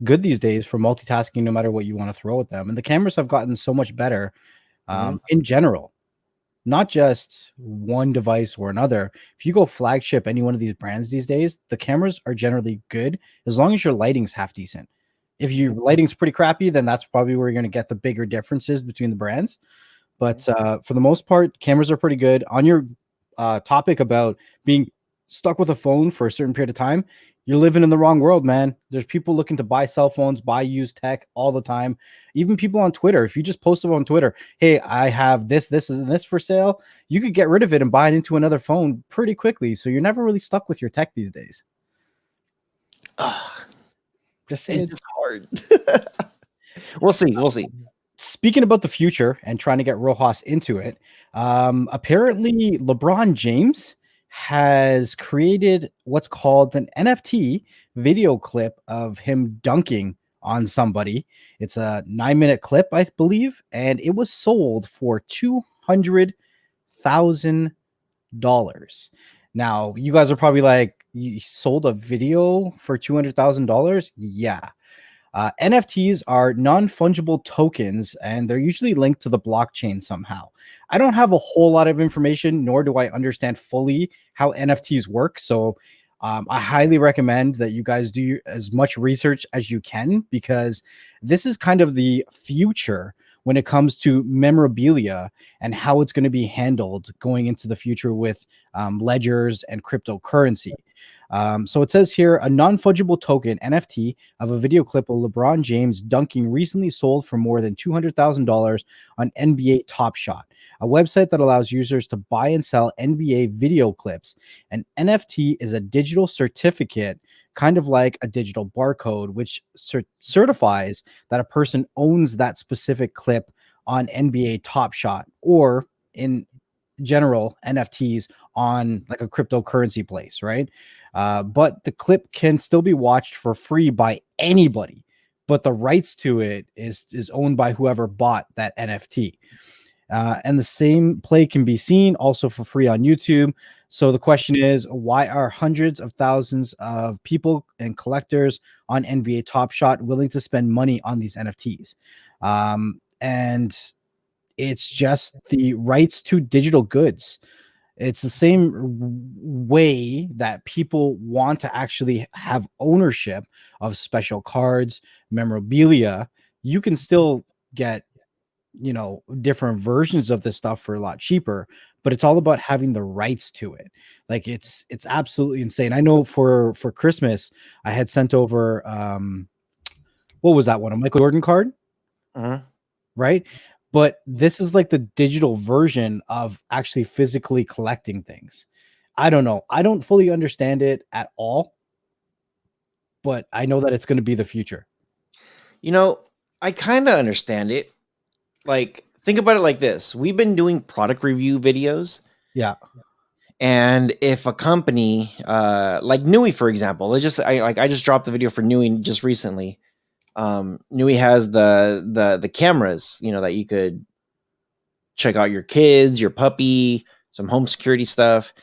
Speaker 2: good these days for multitasking, no matter what you want to throw at them, and the cameras have gotten so much better in general. Not just one device or another. If you go flagship any one of these brands these days, the cameras are generally good as long as your lighting's half decent. If your lighting's pretty crappy, then that's probably where you're going to get the bigger differences between the brands. But for the most part, cameras are pretty good. On your topic about being stuck with a phone for a certain period of time, you're living in the wrong world, man. There's people looking to buy cell phones, buy used tech all the time. Even people on Twitter. If you just post on Twitter, hey, I have this, and this for sale, you could get rid of it and buy it into another phone pretty quickly. So you're never really stuck with your tech these days. Just saying.
Speaker 1: It's just hard. We'll see.
Speaker 2: Speaking about the future and trying to get Rojas into it, apparently LeBron James has created what's called an NFT video clip of him dunking on somebody. It's a 9-minute clip, I believe, and it was sold for $200,000. Now, you guys are probably like, you sold a video for $200,000? Yeah. NFTs are non-fungible tokens, and they're usually linked to the blockchain somehow. I don't have a whole lot of information, nor do I understand fully how NFTs work. So I highly recommend that you guys do as much research as you can, because this is kind of the future when it comes to memorabilia and how it's going to be handled going into the future with ledgers and cryptocurrency. So it says here, a non-fungible token NFT of a video clip of LeBron James dunking recently sold for more than $200,000 on NBA Top Shot, a website that allows users to buy and sell NBA video clips. An NFT is a digital certificate, kind of like a digital barcode, which certifies that a person owns that specific clip on NBA Top Shot, or in general NFTs on like a cryptocurrency place, right? But the clip can still be watched for free by anybody, but the rights to it is owned by whoever bought that NFT. And the same play can be seen also for free on YouTube. So the question is, why are hundreds of thousands of people and collectors on NBA Top Shot willing to spend money on these NFTs? And it's just the rights to digital goods. It's the same way that people want to actually have ownership of special cards, memorabilia. You can still get, different versions of this stuff for a lot cheaper, but it's all about having the rights to it. Like it's absolutely insane. I know for Christmas, I had sent over what was that one? A Michael Jordan card, right? But this is like the digital version of actually physically collecting things. I don't know. I don't fully understand it at all, but I know that it's going to be the future.
Speaker 1: I kind of understand it. Like, think about it like this. We've been doing product review videos.
Speaker 2: Yeah.
Speaker 1: And if a company, like Nui, for example, I just dropped the video for Nui just recently. Nui has the cameras, that you could check out your kids, your puppy, some home security stuff.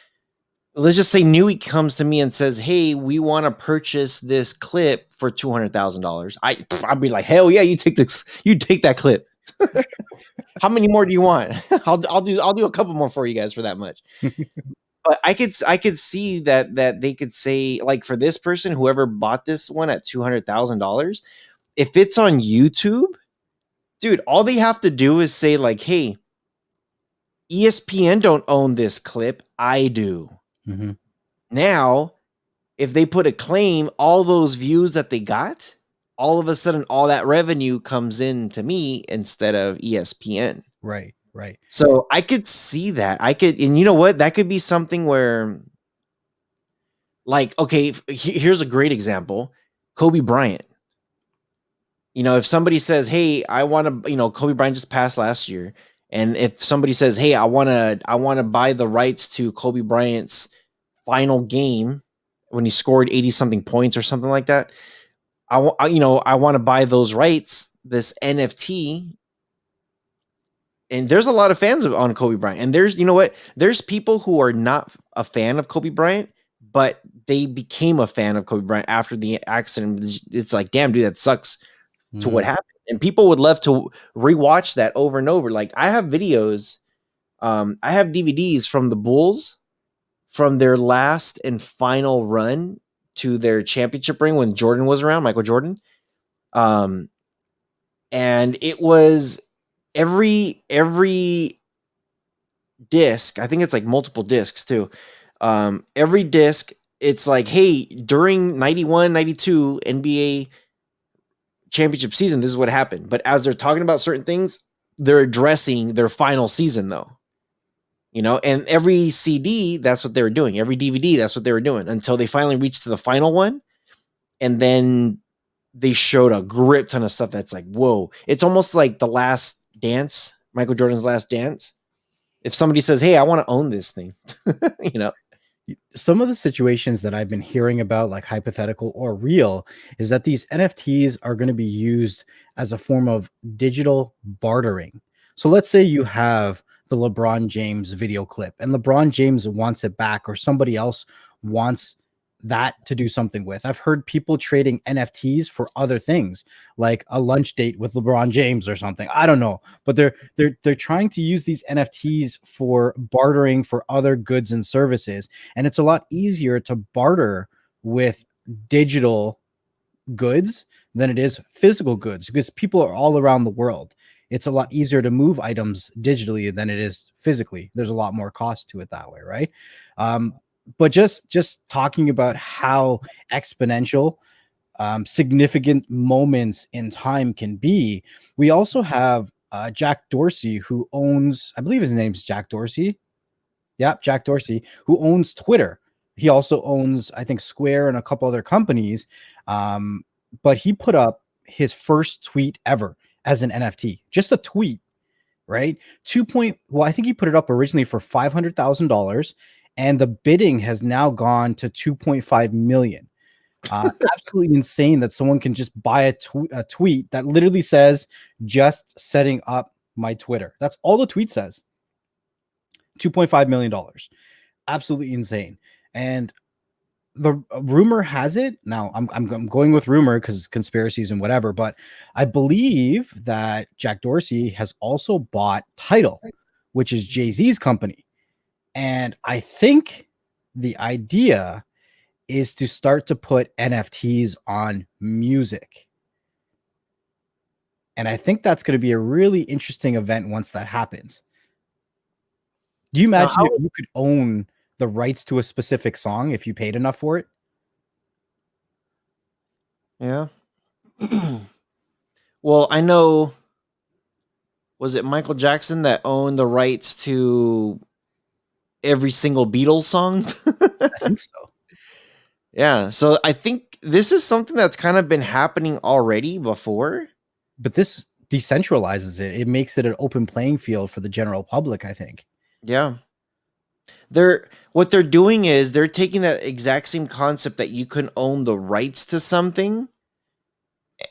Speaker 1: Let's just say Nui comes to me and says, "Hey, we want to purchase this clip for $200,000." I'd be like, "Hell yeah, you take that clip." How many more do you want? I'll do a couple more for you guys for that much. But I could see that they could say, like, for this person, whoever bought this one at $200,000, if it's on YouTube, dude, all they have to do is say, like, "Hey, ESPN don't own this clip, I do." Now, if they put a claim, all those views that they got, all of a sudden all that revenue comes in to me instead of ESPN.
Speaker 2: Right.
Speaker 1: So I could see that. And you know what? That could be something where, like, okay, here's a great example. Kobe Bryant. You know, if somebody says, "Hey, I want to," Kobe Bryant just passed last year, and if somebody says, "Hey, I want to buy the rights to Kobe Bryant's final game when he scored 80 something points or something like that, I want to buy those rights, this NFT." And there's a lot of fans on Kobe Bryant, and there's people who are not a fan of Kobe Bryant, but they became a fan of Kobe Bryant after the accident. It's like, damn, dude, that sucks to what happened. And people would love to rewatch that over and over. Like, I have videos, I have DVDs from the Bulls from their last and final run to their championship ring when Jordan was around, Michael Jordan. And it was every disc, I think it's like multiple discs too. Every disc, it's like, hey, during 91, 92 NBA championship season, this is what happened. But as they're talking about certain things, they're addressing their final season though. And every CD, that's what they were doing. Every DVD, that's what they were doing until they finally reached to the final one. And then they showed a grip ton of stuff that's like, whoa. It's almost like the Last Dance, Michael Jordan's Last Dance. If somebody says, hey, I want to own this thing,
Speaker 2: Some of the situations that I've been hearing about, like hypothetical or real, is that these NFTs are going to be used as a form of digital bartering. So let's say you have the LeBron James video clip and LeBron James wants it back, or somebody else wants that to do something with. I've heard people trading NFTs for other things, like a lunch date with LeBron James or something. I don't know, but they're trying to use these NFTs for bartering for other goods and services, and it's a lot easier to barter with digital goods than it is physical goods because people are all around the world. It's a lot easier to move items digitally than it is physically. There's a lot more cost to it that way, right? But just talking about how exponential significant moments in time can be, we also have Jack Dorsey, who owns, I believe his name's Jack Dorsey. Yep, Jack Dorsey, who owns Twitter. He also owns, I think, Square and a couple other companies. But he put up his first tweet ever as an NFT, just a tweet, right? Well, I think he put it up originally for $500,000, and the bidding has now gone to 2.5 million. Absolutely insane that someone can just buy a tweet that literally says, just setting up my Twitter. That's all the tweet says. $2.5 million. Absolutely insane. And the rumor has it, now I'm going with rumor because conspiracies and whatever, but I believe that Jack Dorsey has also bought Tidal, which is Jay-Z's company. And I think the idea is to start to put NFTs on music. And I think that's going to be a really interesting event once that happens. Do you imagine if you could own the rights to a specific song if you paid enough for it?
Speaker 1: Yeah. Well, I know, was it Michael Jackson that owned the rights to every single Beatles song?
Speaker 2: I think so.
Speaker 1: Yeah. So I think this is something that's kind of been happening already before.
Speaker 2: But this decentralizes it. It makes it an open playing field for the general public, I think.
Speaker 1: Yeah. What they're doing is they're taking that exact same concept that you can own the rights to something,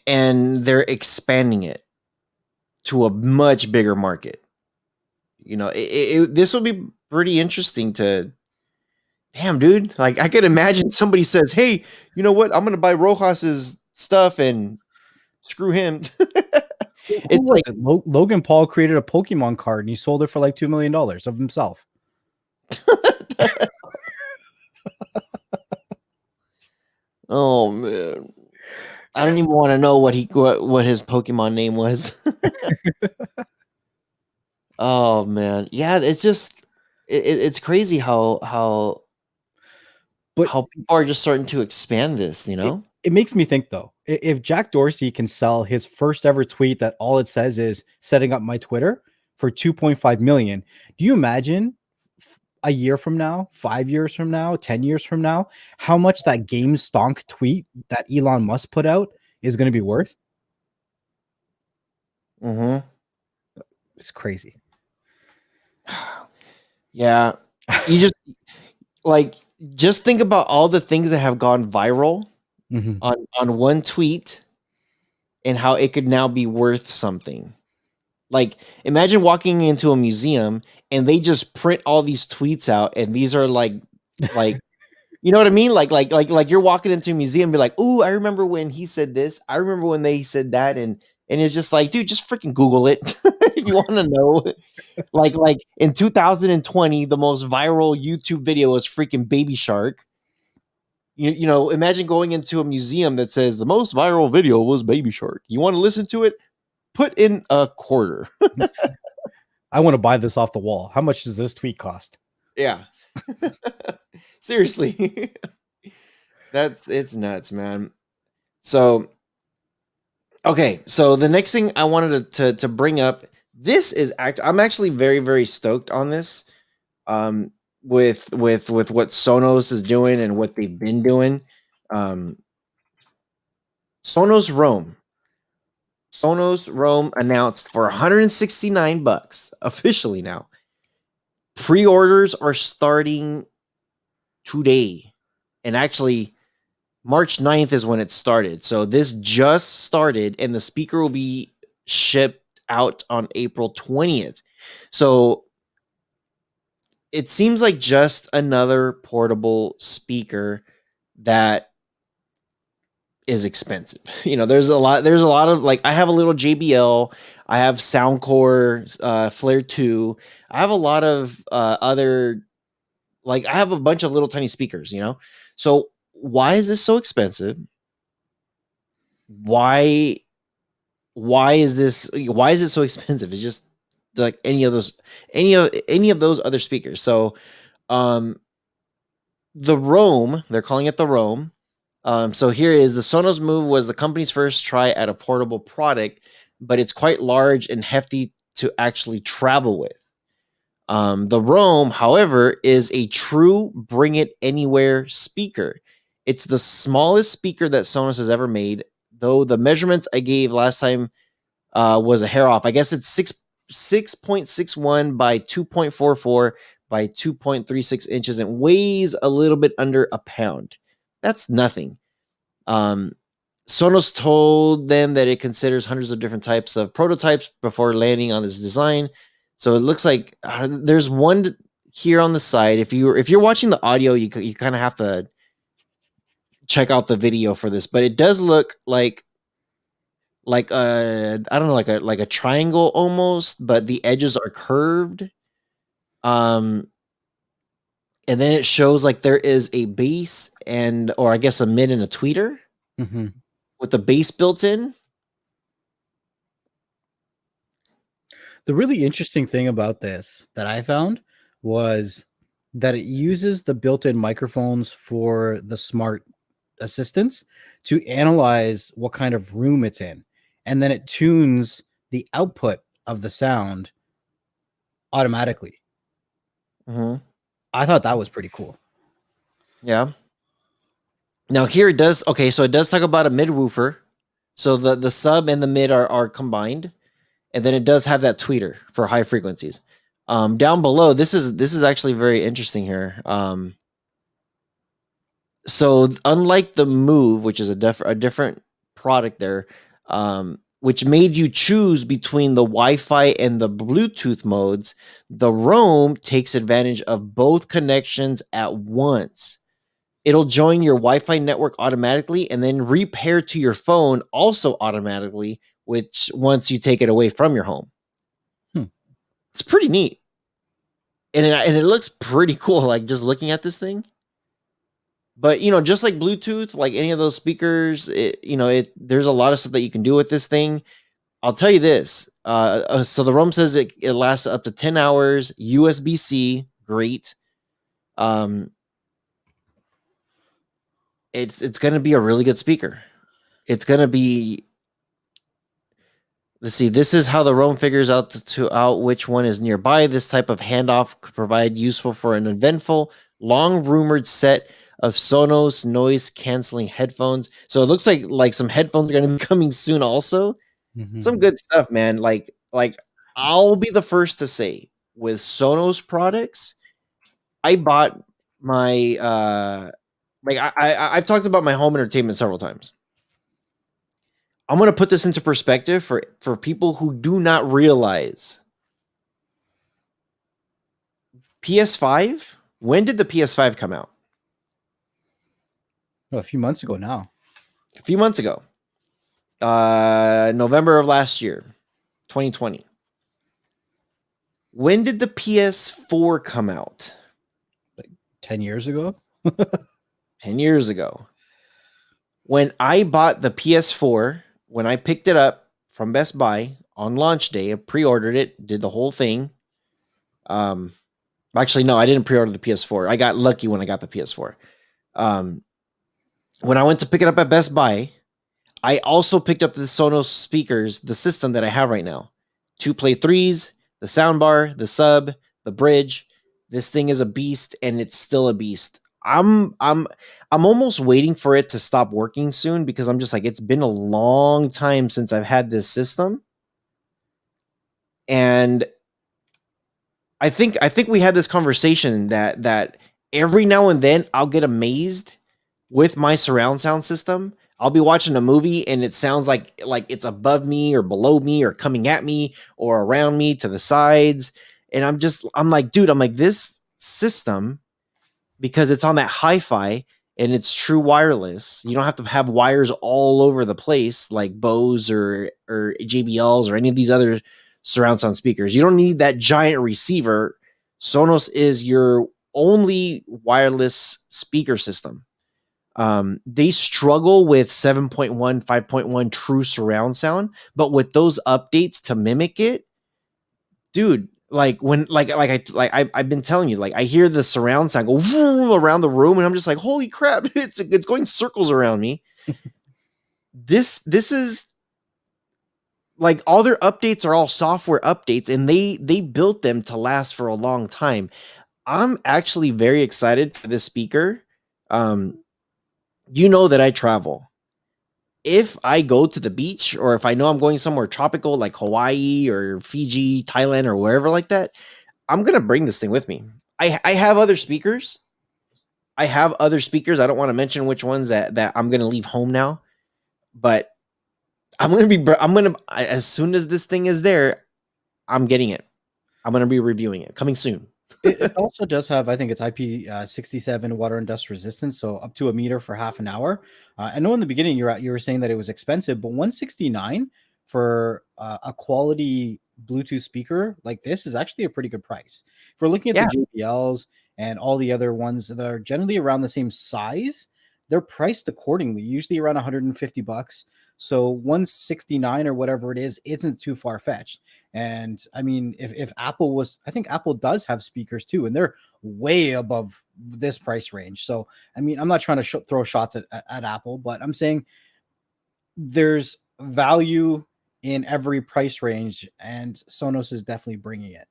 Speaker 1: and they're expanding it to a much bigger market. This will be pretty interesting to. Damn, dude! Like, I could imagine somebody says, "Hey, you know what? I'm gonna buy Rojas's stuff and screw him."
Speaker 2: Who
Speaker 1: It's
Speaker 2: was
Speaker 1: like,
Speaker 2: it? Logan Paul created a Pokemon card and he sold it for like $2 million of himself.
Speaker 1: oh man, I don't even want to know what his Pokemon name was. Oh man, yeah, it's just it's crazy how
Speaker 2: But
Speaker 1: people are just starting to expand this.
Speaker 2: it makes me think though, if Jack Dorsey can sell his first ever tweet that all it says is setting up my Twitter for 2.5 million, do you imagine a year from now, 5 years from now, 10 years from now, how much that game stonk tweet that Elon Musk put out is going to be worth?
Speaker 1: Mm-hmm.
Speaker 2: It's crazy.
Speaker 1: Yeah. You just like just think about all the things that have gone viral
Speaker 2: Mhm.
Speaker 1: on one tweet and how it could now be worth something. Like imagine walking into a museum and they just print all these tweets out and these are like you know what I mean? Like you're walking into a museum and be like, "Ooh, I remember when he said this. I remember when they said that." And it's just like, dude, just freaking Google it if you want to know. Like in 2020, the most viral YouTube video was freaking Baby Shark. You know, imagine going into a museum that says the most viral video was Baby Shark. You want to listen to it? Put in a quarter.
Speaker 2: I want to buy this off the wall. How much does this tweet cost?
Speaker 1: Yeah. Seriously. It's nuts, man. So okay, so the next thing I wanted to bring up, this is I'm actually very very stoked on this. With what Sonos is doing and what they've been doing. Um, Sonos Rome. Sonos Rome announced for 169 bucks officially now. Pre-orders are starting today. And actually March 9th is when it started. So this just started and the speaker will be shipped out on April 20th. So it seems like just another portable speaker that is expensive. You know, there's a lot of like I have a little JBL, I have Soundcore Flare 2. I have a lot of other like I have a bunch of little tiny speakers, you know. So why is this so expensive? Why why is it so expensive? It's just like any of those other speakers. So um the Rome, they're calling it the Rome. So here is the Sonos Move was the company's first try at a portable product, but it's quite large and hefty to actually travel with. The Rome, however, is a true bring it anywhere speaker. It's the smallest speaker that Sonos has ever made, though the measurements I gave last time was a hair off. I guess it's 6.61 by 2.44 by 2.36 inches and weighs a little bit under a pound. That's nothing. Um, Sonos told them that it considers hundreds of different types of prototypes before landing on this design. So it looks like there's one here on the side. If you're watching the audio, you kind of have to check out the video for this, but it does look like a I don't know like a triangle almost, but the edges are curved. Um, and then it shows like there is a base and or I guess a mid and a tweeter
Speaker 2: Mhm.
Speaker 1: with the base built in.
Speaker 2: The really interesting thing about this that I found was that it uses the built-in microphones for the smart assistants to analyze what kind of room it's in, and then it tunes the output of the sound automatically.
Speaker 1: Mhm.
Speaker 2: I thought that was pretty cool.
Speaker 1: Yeah. Now here it does okay, so it does talk about a mid woofer. So the sub and the mid are combined, and then it does have that tweeter for high frequencies. Down below, this is actually very interesting here. So unlike the Move, which is a different product there, which made you choose between the Wi-Fi and the Bluetooth modes, the Roam takes advantage of both connections at once. It'll join your Wi-Fi network automatically and then repair to your phone also automatically, which once you take it away from your home.
Speaker 2: Hmm.
Speaker 1: It's pretty neat. And it looks pretty cool, like just looking at this thing. But you know, just like Bluetooth, like any of those speakers, there's a lot of stuff that you can do with this thing. I'll tell you this. So the ROM says it lasts up to 10 hours, USB-C, great. Um, it's going to be a really good speaker. It's gonna be. Let's see. This is how the Rome figures out out which one is nearby. This type of handoff could provide useful for an eventful, long rumored set of Sonos noise canceling headphones. So it looks like some headphones are going to be coming soon. Also, some good stuff, man. Like I'll be the first to say with Sonos products, I bought my I've talked about my home entertainment several times. I'm going to put this into perspective for people who do not realize PS5. When did the PS5 come out?
Speaker 2: A few months ago now.
Speaker 1: A few months ago. November of last year, 2020. When did the PS4 come out?
Speaker 2: Like 10 years ago?
Speaker 1: 10 years ago. When I bought the PS4, when I picked it up from Best Buy on launch day, I pre-ordered it, did the whole thing. Actually, no, I didn't pre-order the PS4. I got lucky when I got the PS4. When I went to pick it up at Best Buy, I also picked up the Sonos speakers, the system that I have right now. 2-play 3s, the soundbar, the sub, the bridge. This thing is a beast, and it's still a beast. I'm almost waiting for it to stop working soon because I'm just like, it's been a long time since I've had this system. And I think we had this conversation that every now and then I'll get amazed with my surround sound system. I'll be watching a movie and it sounds like it's above me or below me or coming at me or around me to the sides. And I'm like, dude, this system, because it's on that hi-fi and it's true wireless. You don't have to have wires all over the place like Bose or JBLs or any of these other surround sound speakers. You don't need that giant receiver. Sonos is your only wireless speaker system. They struggle with 7.1, 5.1 true surround sound, but with those updates to mimic it, dude, I've been telling you, like I hear the surround sound go around the room, and I'm just like, holy crap, it's going circles around me. This is like all their updates are all software updates, and they built them to last for a long time. I'm actually very excited for this speaker. You know that I travel. If I go to the beach or if I know I'm going somewhere tropical like Hawaii or Fiji, Thailand, or wherever like that, I'm going to bring this thing with me. I have other speakers. I don't want to mention which ones that I'm going to leave home now, but as soon as this thing is there, I'm getting it. I'm going to be reviewing it coming soon.
Speaker 2: It also does have, I think it's IP67 water and dust resistance, so up to a meter for half an hour. I know in the beginning you were saying that it was expensive, but $169 for a quality Bluetooth speaker like this is actually a pretty good price. If we're looking at the JBLs and all the other ones that are generally around the same size, they're priced accordingly, usually around $150. So 169 or whatever it is isn't too far fetched. And I mean, if Apple was, I think Apple does have speakers too, and they're way above this price range. So, I mean, I'm not trying to throw shots at Apple, but I'm saying there's value in every price range, and Sonos is definitely bringing it.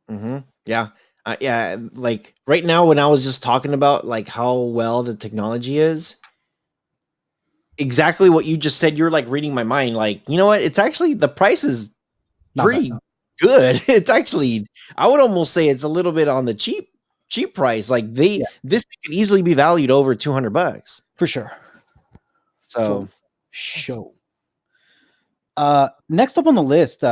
Speaker 1: Mm-hmm. Yeah. Yeah. Like right now, when I was just talking about like how well the technology is, exactly what you just said, you're like reading my mind. Like, you know what? It's actually, the price is pretty good. It's actually, I would almost say it's a little bit on the cheap price. Like this could easily be valued over $200
Speaker 2: for sure.
Speaker 1: So
Speaker 2: for show. Next up on the list,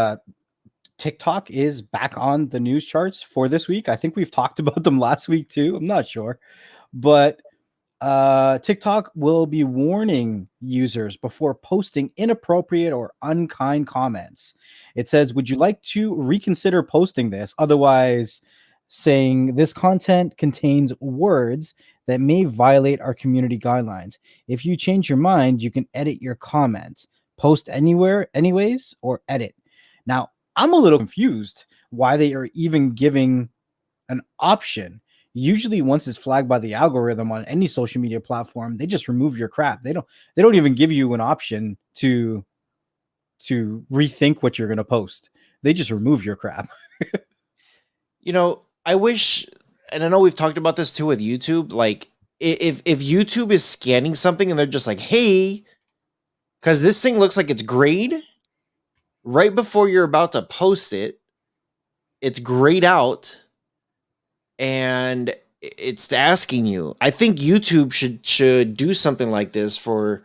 Speaker 2: TikTok is back on the news charts for this week. I think we've talked about them last week too. I'm not sure, but TikTok will be warning users before posting inappropriate or unkind comments. It says, would you like to reconsider posting this? Otherwise, saying this content contains words that may violate our community guidelines. If you change your mind, you can edit your comment, post anywhere, anyways, or edit. Now, I'm a little confused why they are even giving an option. usually once it's flagged by the algorithm on any social media platform, they just remove your crap. They don't even give you an option to rethink what you're going to post. They just remove your crap.
Speaker 1: I wish, and I know we've talked about this too with YouTube. Like, if YouTube is scanning something and they're just like, "Hey, because this thing looks like it's grayed," right before you're about to post it, it's grayed out, and it's asking you. I think YouTube should do something like this for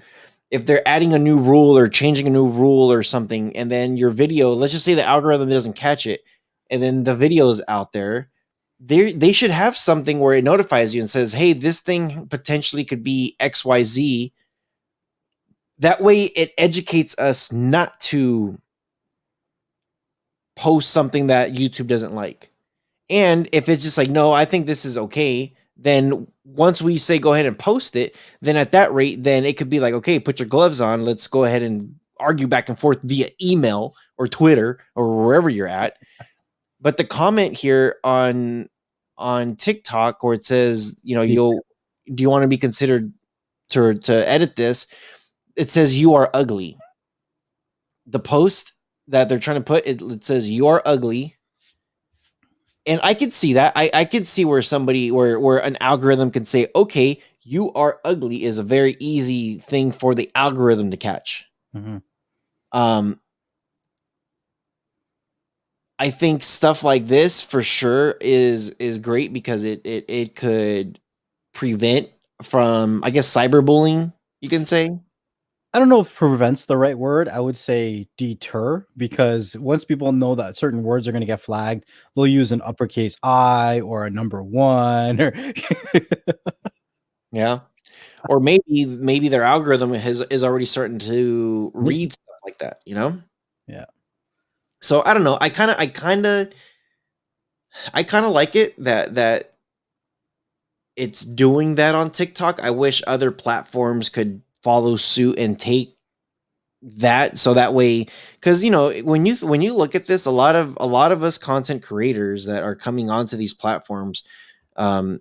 Speaker 1: if they're adding a new rule or changing a new rule or something, and then your video, let's just say the algorithm doesn't catch it, and then the video is out there. They should have something where it notifies you and says, "Hey, this thing potentially could be XYZ." That way, it educates us not to post something that YouTube doesn't like. And if it's just like, no, I think this is okay, then once we say go ahead and post it, then at that rate, then it could be like, okay, put your gloves on. Let's go ahead and argue back and forth via email or Twitter or wherever you're at. But the comment here on TikTok where it says, do you want to be considered to edit this? It says you are ugly. The post that they're trying to put it says you are ugly. And I could see that. I could see where somebody where an algorithm can say, okay, you are ugly is a very easy thing for the algorithm to catch.
Speaker 2: Mm-hmm.
Speaker 1: I think stuff like this for sure is great because it could prevent from, I guess, cyberbullying, you can say.
Speaker 2: I don't know if prevents the right word. I would say deter, because once people know that certain words are going to get flagged, they'll use an uppercase I or a number one. Or
Speaker 1: Yeah. Or maybe their algorithm is already starting to read stuff like that,
Speaker 2: Yeah.
Speaker 1: So I don't know. I kind of like it that it's doing that on TikTok. I wish other platforms could follow suit and take that, so that way, because when you look at this, a lot of us content creators that are coming onto these platforms, um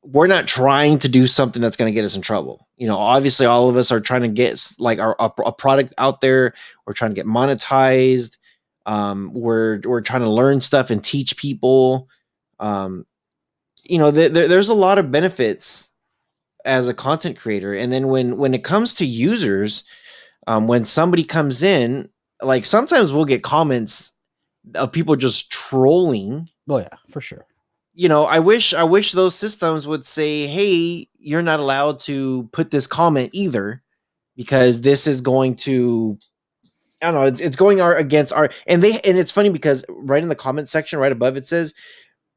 Speaker 1: we're not trying to do something that's going to get us in trouble. Obviously all of us are trying to get like a product out there. We're trying to get monetized. We're trying to learn stuff and teach people. um there's a lot of benefits as a content creator. And then when it comes to users, when somebody comes in, like sometimes we'll get comments of people just trolling.
Speaker 2: Oh yeah, for sure.
Speaker 1: I wish those systems would say, hey, you're not allowed to put this comment either, because this is going to, I don't know, it's going against our, and it's funny because right in the comment section right above it says,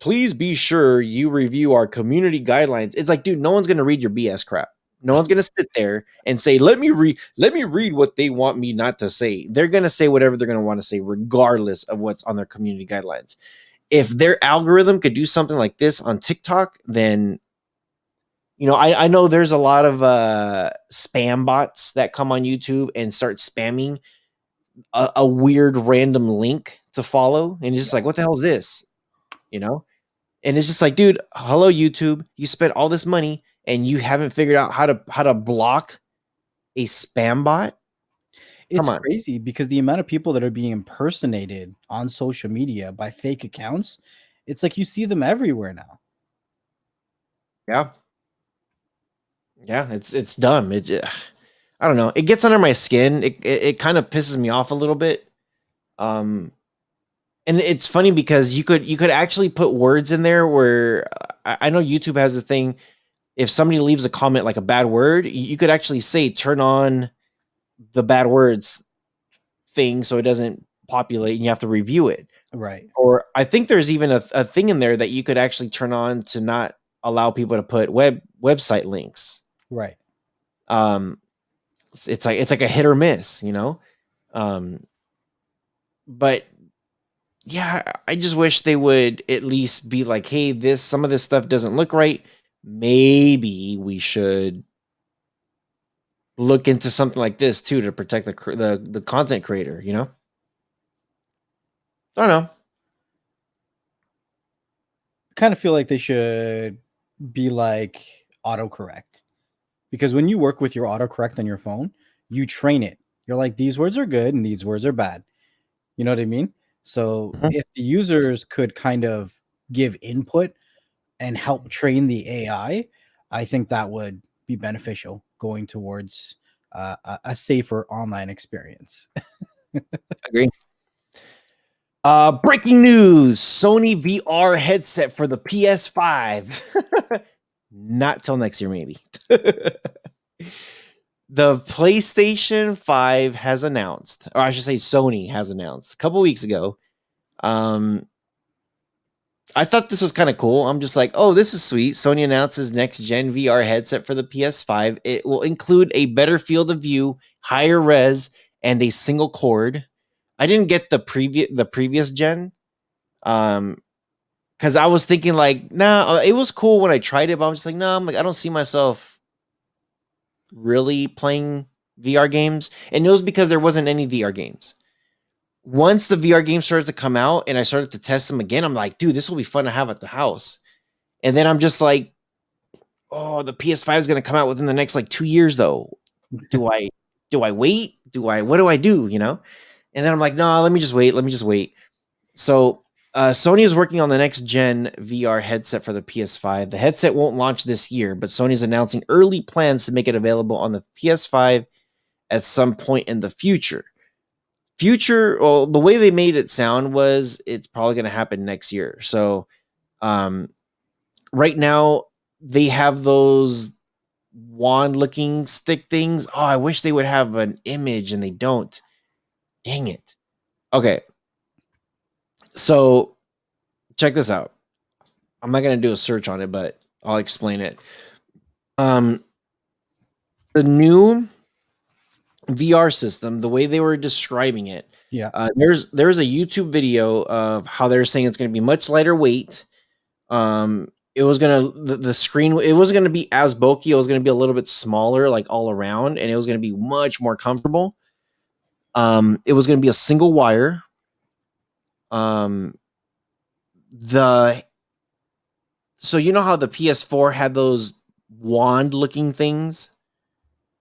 Speaker 1: please be sure you review our community guidelines. It's like, dude, no one's gonna read your BS crap. No one's gonna sit there and say, let me read what they want me not to say. They're gonna say whatever they're gonna want to say, regardless of what's on their community guidelines. If their algorithm could do something like this on TikTok, then I know there's a lot of spam bots that come on YouTube and start spamming a weird random link to follow, and it's just like, what the hell is this? You know? And it's just like, dude, hello YouTube. You spent all this money and you haven't figured out how to block a spam bot? Come
Speaker 2: It's
Speaker 1: on.
Speaker 2: crazy because the amount of people that are being impersonated on social media by fake accounts, it's like you see them everywhere now.
Speaker 1: Yeah. Yeah, it's dumb. I don't know. It gets under my skin. It kind of pisses me off a little bit. Um and it's funny because you could actually put words in there where I know YouTube has a thing. If somebody leaves a comment like a bad word, you could actually say turn on the bad words thing so it doesn't populate and you have to review it.
Speaker 2: Right.
Speaker 1: Or I think there's even a thing in there that you could actually turn on to not allow people to put website links.
Speaker 2: Right.
Speaker 1: Um, it's like a hit or miss. Um, but yeah, I just wish they would at least be like, hey, some of this stuff doesn't look right. Maybe we should look into something like this too to protect the content creator. I don't know.
Speaker 2: kind of feel like they should be like autocorrect, because when you work with your autocorrect on your phone, you train it. You're like, these words are good and these words are bad. You know what I mean? So
Speaker 1: Mhm.
Speaker 2: if the users could kind of give input and help train the I think that would be beneficial going towards a safer online experience.
Speaker 1: Agree. Breaking news: Sony VR headset for the PS5. Not till next year, maybe. The PlayStation 5 has announced, or I should say Sony has announced a couple weeks ago. Um, I thought this was kind of cool. I'm just like, oh, this is sweet. Sony announces next gen VR headset for the PS5. It will include a better field of view, higher res, and a single cord. I didn't get the previous gen. Because I was thinking like, nah, it was cool when I tried it, but I'm just like, no, I'm like, I don't see myself really playing VR games. And it was because there wasn't any VR games. Once the VR games started to come out and I started to test them again, I'm like, dude, this will be fun to have at the house. And then I'm just like, oh, the PS5 is going to come out within the next like 2 years, though. Do I wait? What do I do? And then I'm like, no, let me just wait. Let me just wait. So Sony is working on the next gen VR headset for the PS5. The headset won't launch this year, but Sony is announcing early plans to make it available on the PS5 at some point in the future. Well, the way they made it sound was it's probably going to happen next year. So um, right now they have those wand looking stick things. Oh, I wish they would have an image and they don't. Dang it. Okay. So check this out. I'm not going to do a search on it, but I'll explain it. Um, the new VR system, the way they were describing it,
Speaker 2: Yeah.
Speaker 1: there's a YouTube video of how they're saying it's going to be much lighter weight. It was gonna the screen. It wasn't gonna be as bulky. It was gonna be a little bit smaller, like all around, and it was gonna be much more comfortable. It was gonna be a single wire. Um, the so you know how the PS4 had those wand looking things.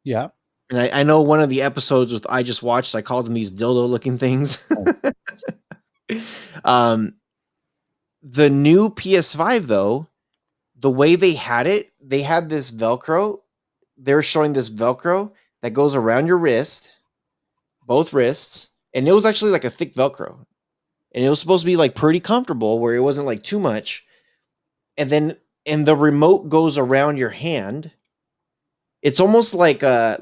Speaker 2: Yeah.
Speaker 1: And I know one of the episodes with I just watched, I called them these dildo looking things.
Speaker 2: Oh.
Speaker 1: um, the new PS5 though, the way they had it, they had this Velcro. They're showing this Velcro that goes around your wrist, both wrists, and it was actually like a thick Velcro, and it was supposed to be like pretty comfortable where it wasn't like too much. And the remote goes around your hand. It's almost like oh,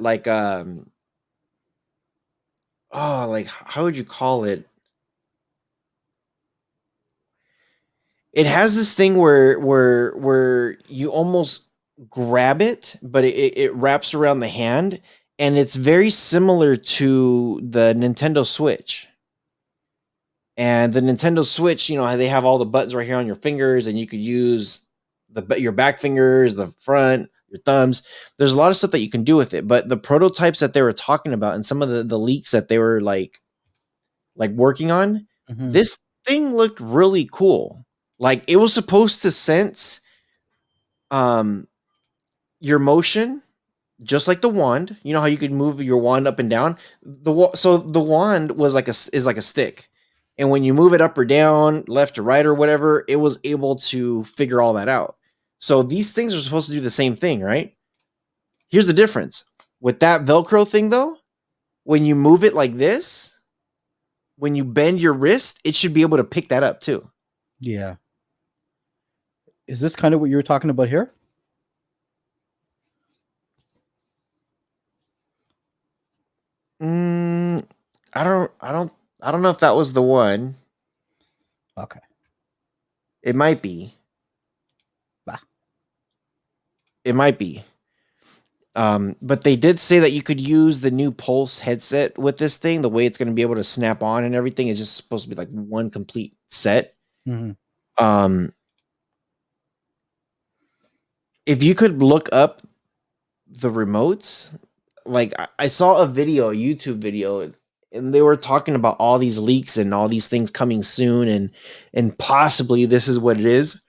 Speaker 1: like how would you call it? It has this thing where you almost grab it, but it wraps around the hand, and it's very similar to the Nintendo Switch. And the Nintendo Switch, they have all the buttons right here on your fingers, and you could use your back fingers, the front, your thumbs. There's a lot of stuff that you can do with it. But the prototypes that they were talking about and some of the leaks that they were like working on,
Speaker 2: Mhm.
Speaker 1: this thing looked really cool. Like it was supposed to sense um your motion just like the wand. You know how you could move your wand up and down? So the wand is like a stick. And when you move it up or down, left or right or whatever, it was able to figure all that out. So these things are supposed to do the same thing, right? Here's the difference. With that Velcro thing though, when you move it like this, when you bend your wrist, it should be able to pick that up too.
Speaker 2: Yeah. Is this kind of what you were talking about here?
Speaker 1: Mm, I don't know if that was the one.
Speaker 2: Okay.
Speaker 1: It might be.
Speaker 2: Bah.
Speaker 1: It might be. But they did say that you could use the new Pulse headset with this thing. The way it's going to be able to snap on and everything is just supposed to be like one complete set.
Speaker 2: Mhm.
Speaker 1: Um, if you could look up the remotes, like I saw a YouTube video, and they were talking about all these leaks and all these things coming soon, and possibly this is what it is.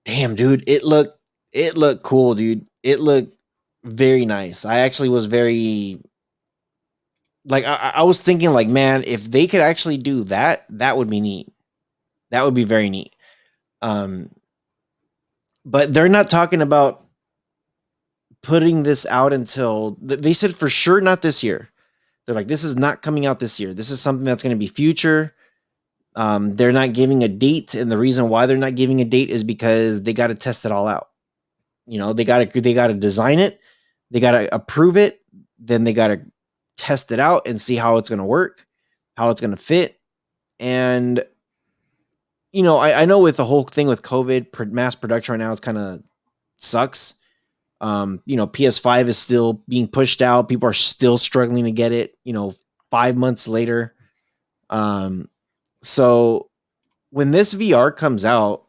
Speaker 1: Damn, dude, it looked cool, dude. It looked very nice. I actually was very like I was thinking like, man, if they could actually do that, that would be neat. That would be very neat. Um, but they're not talking about putting this out until they said for sure not this year. They're like, this is not coming out this year. This is something that's going to be future. They're not giving a date, and the reason why they're not giving a date is because they got to test it all out. You know, they got to design it, they got to approve it, then they got to test it out and see how it's going to work, how it's going to fit, and you know, I know with the whole thing with COVID, mass production right now is kind of sucks. You know, PS5 is still being pushed out. People are still struggling to get it. You know, 5 months later. Um, so when this VR comes out,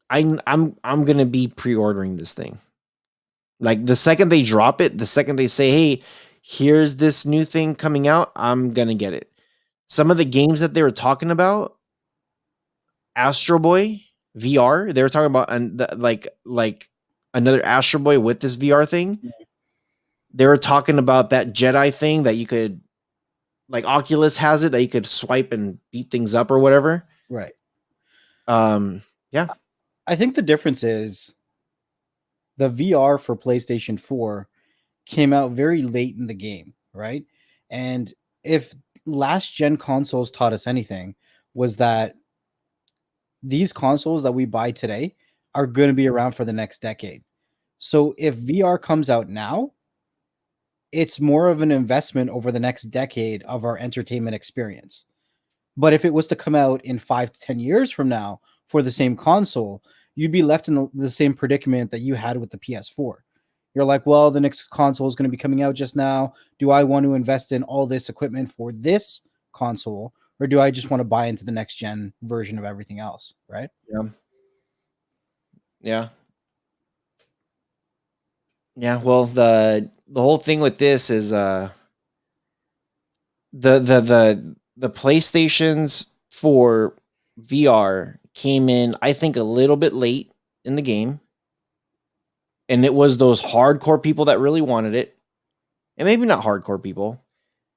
Speaker 1: I'm gonna be pre-ordering this thing. Like the second they drop it, the second they say, "Hey, here's this new thing coming out," I'm gonna get it. Some of the games that they were talking about, Astro Boy VR, they were talking about like another Astro Boy with this VR thing. They were talking about that Jedi thing that you could like Oculus has it that you could swipe and beat things up or whatever.
Speaker 2: Right.
Speaker 1: Um, yeah.
Speaker 2: I think the difference is the VR for PlayStation 4 came out very late in the game, right? And if last gen consoles taught us anything, was that these consoles that we buy today are going to be around for the next decade. So if VR comes out now, it's more of an investment over the next decade of our entertainment experience. But if it was to come out in 5 to 10 years from now for the same console, you'd be left in the same predicament that you had with the PS4. You're like, well, the next console is going to be coming out just now. Do I want to invest in all this equipment for this console, or do I just want to buy into the next gen version of everything else? Right.
Speaker 1: Yeah. Yeah. Yeah. Well, the whole thing with this is the PlayStations for VR came in, I think, a little bit late in the game. And it was those hardcore people that really wanted it. And maybe not hardcore people.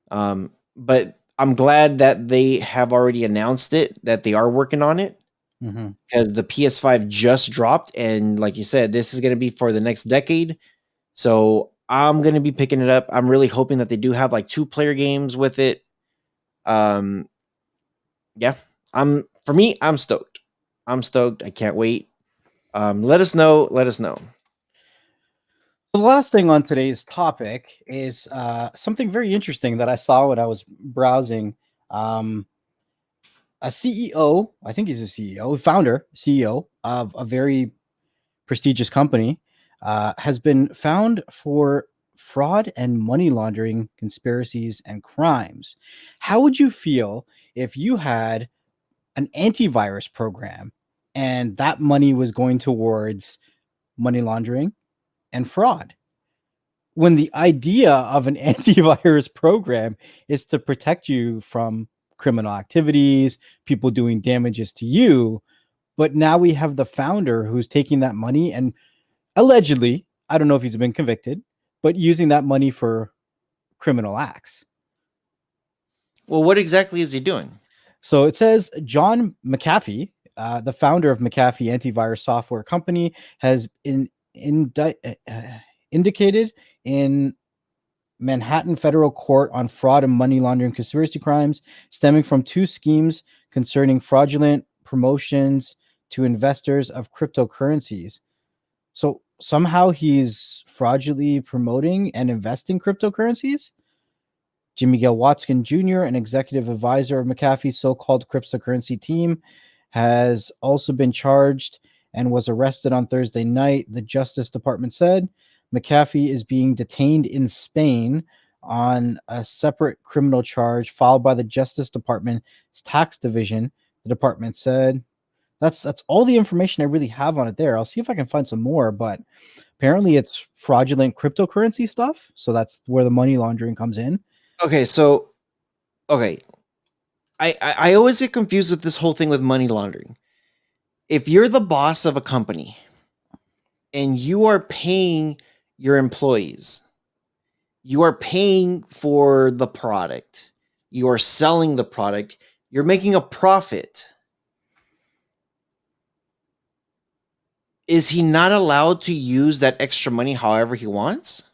Speaker 1: But I'm glad that they have already announced it, that they are working on it.
Speaker 2: Mm-hmm.
Speaker 1: Because the PS5 just dropped, and like you said, this is going to be for the next decade. So I'm going to be picking it up. I'm really hoping that they do have like 2-player games with it. Yeah, for me, I'm stoked. I'm stoked. I can't wait. Let us know. Let us know.
Speaker 2: The last thing on today's topic is something very interesting that I saw when I was browsing. A CEO, I think he's a CEO, founder, CEO of a very prestigious company, has been found for fraud and money laundering conspiracies and crimes. How would you feel if you had an antivirus program and that money was going towards money laundering and fraud? When the idea of an antivirus program is to protect you from criminal activities, people doing damages to you, but now we have the founder who's taking that money and allegedly, I don't know if he's been convicted, but using that money for criminal acts.
Speaker 1: Well, what exactly is he doing?
Speaker 2: So it says John McAfee, the founder of McAfee Antivirus Software Company, has indicated in Manhattan federal court on fraud and money laundering conspiracy crimes stemming from 2 schemes concerning fraudulent promotions to investors of cryptocurrencies. So somehow he's fraudulently promoting and investing cryptocurrencies. Jimmy Gale Watson Jr., an executive advisor of McAfee's so-called cryptocurrency team, has also been charged and was arrested on Thursday night, the Justice Department said. McAfee is being detained in Spain on a separate criminal charge filed by the Justice Department's tax division, the department said. That's all the information I really have on it there. I'll see if I can find some more, but apparently it's fraudulent cryptocurrency stuff. So that's where the money laundering comes in.
Speaker 1: Okay, so okay, I always get confused with this whole thing with money laundering. If you're the boss of a company and you are paying your employees, you are paying for the product, you are selling the product, you're making a profit. Is he not allowed to use that extra money however he wants?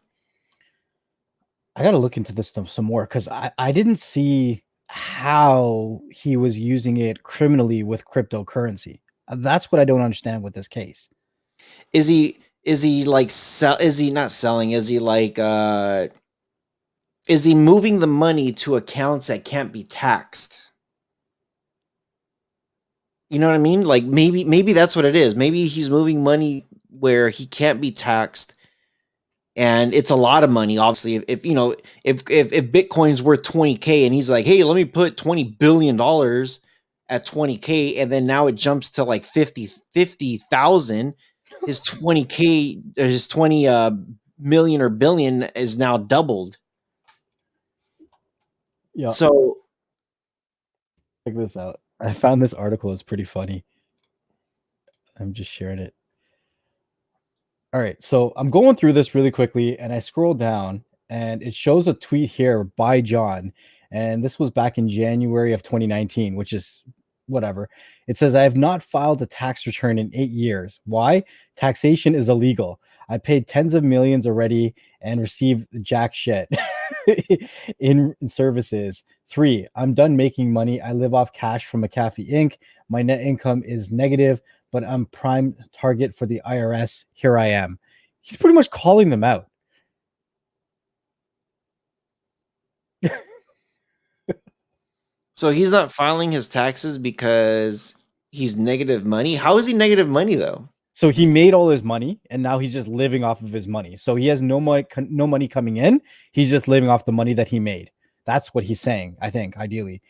Speaker 2: I got to look into this some more because I didn't see how he was using it criminally with cryptocurrency. That's what I don't understand with this case.
Speaker 1: Is he like is he not selling? Is he moving the money to accounts that can't be taxed? You know what I mean? Like maybe that's what it is. Maybe he's moving money where he can't be taxed, and it's a lot of money. Obviously, if you know if Bitcoin's worth 20K and he's like, hey, let me put $20 billion at 20K, and then now it jumps to like 50,000. His 20K, his 20 million or billion is now doubled.
Speaker 2: Yeah,
Speaker 1: So
Speaker 2: check this out. I found this article. It's pretty funny. I'm just sharing it. All right, so I'm going through this really quickly, and I scroll down, and it shows a tweet here by John, and this was back in January of 2019, which is whatever. It says, I have not filed a tax return in 8 years. Why? Taxation is illegal. I paid tens of millions already and received jack shit in services. 3, I'm done making money. I live off cash from McAfee Inc. My net income is negative, but I'm prime target for the IRS. Here I am. He's pretty much calling them out.
Speaker 1: so he's not filing his taxes because he's negative money. How is he negative money though?
Speaker 2: So he made all his money and now he's just living off of his money. So he has no money coming in. He's just living off the money that he made. That's what he's saying, I think, ideally.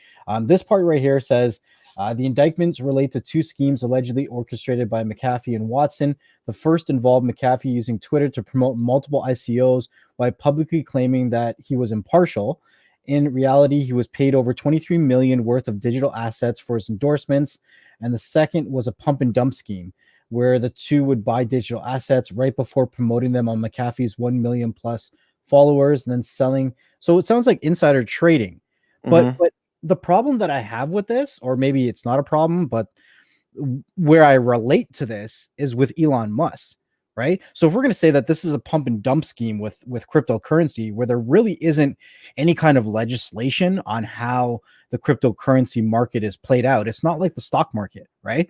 Speaker 2: This part right here says the indictments relate to 2 schemes allegedly orchestrated by McAfee and Watson. The first involved McAfee using Twitter to promote multiple ICOs while publicly claiming that he was impartial. In reality, he was paid over 23 million worth of digital assets for his endorsements. And the second was a pump and dump scheme where the two would buy digital assets right before promoting them on McAfee's 1 million plus followers and then selling. So it sounds like insider trading. But the problem that I have with this, or maybe it's not a problem, but where I relate to this is with Elon Musk, right? So if we're going to say that this is a pump and dump scheme with cryptocurrency where there really isn't any kind of legislation on how the cryptocurrency market is played out, it's not like the stock market, right?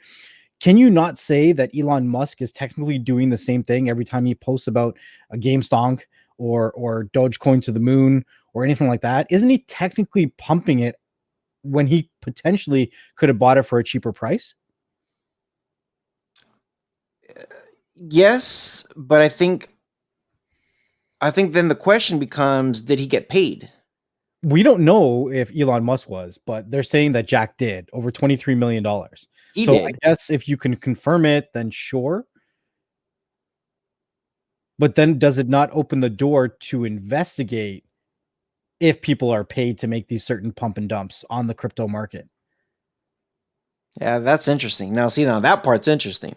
Speaker 2: Can you not say that Elon Musk is technically doing the same thing every time he posts about a GameStonk or Dogecoin to the moon or anything like that? Isn't he technically pumping it when he potentially could have bought it for a cheaper price?
Speaker 1: Yes, but I think then the question becomes, did he get paid?
Speaker 2: We don't know if Elon Musk was, but they're saying that Jack did over $23 million.
Speaker 1: He
Speaker 2: So I
Speaker 1: did.
Speaker 2: guess if you can confirm it, then sure. But then does it not open the door to investigate if people are paid to make these certain pump and dumps on the crypto market?
Speaker 1: Yeah, that's interesting. Now that part's interesting.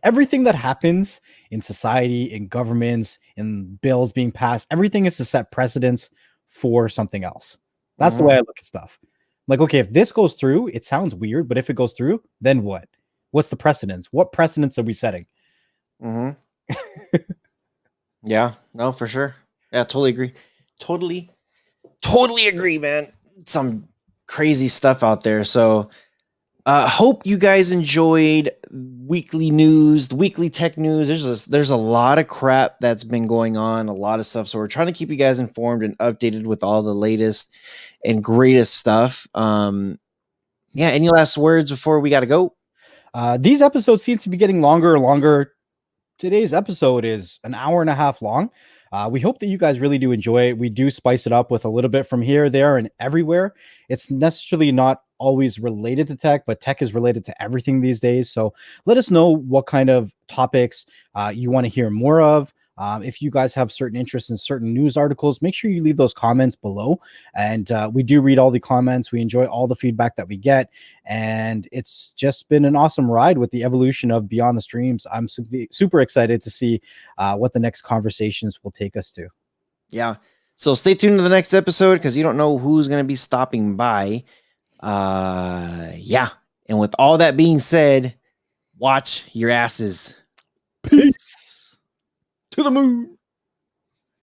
Speaker 2: Everything that happens in society, in governments, in bills being passed, everything is to set precedents for something else. That's the way I look at stuff. Like, okay, if this goes through, it sounds weird, but if it goes through, then what? What's the precedence? What precedents are we setting?
Speaker 1: Mm-hmm. Yeah, no, for sure. Yeah, totally agree. Totally agree, man. Some crazy stuff out there. So hope you guys enjoyed weekly news, the weekly tech news. There's a lot of crap that's been going on, a lot of stuff. So we're trying to keep you guys informed and updated with all the latest and greatest stuff. Yeah, any last words before we got to go?
Speaker 2: These episodes seem to be getting longer and longer. Today's episode is an hour and a half long. We hope that you guys really do enjoy it. We do spice it up with a little bit from here, there, and everywhere. It's necessarily not always related to tech, but tech is related to everything these days. So let us know what kind of topics you want to hear more of. If you guys have certain interests in certain news articles, make sure you leave those comments below. And we do read all the comments. We enjoy all the feedback that we get. And it's just been an awesome ride with the evolution of Beyond the Streams. I'm super excited to see what the next conversations will take us to.
Speaker 1: Yeah. So stay tuned to the next episode because you don't know who's going to be stopping by. Yeah. And with all that being said, watch your asses.
Speaker 2: Peace.
Speaker 1: To the moon.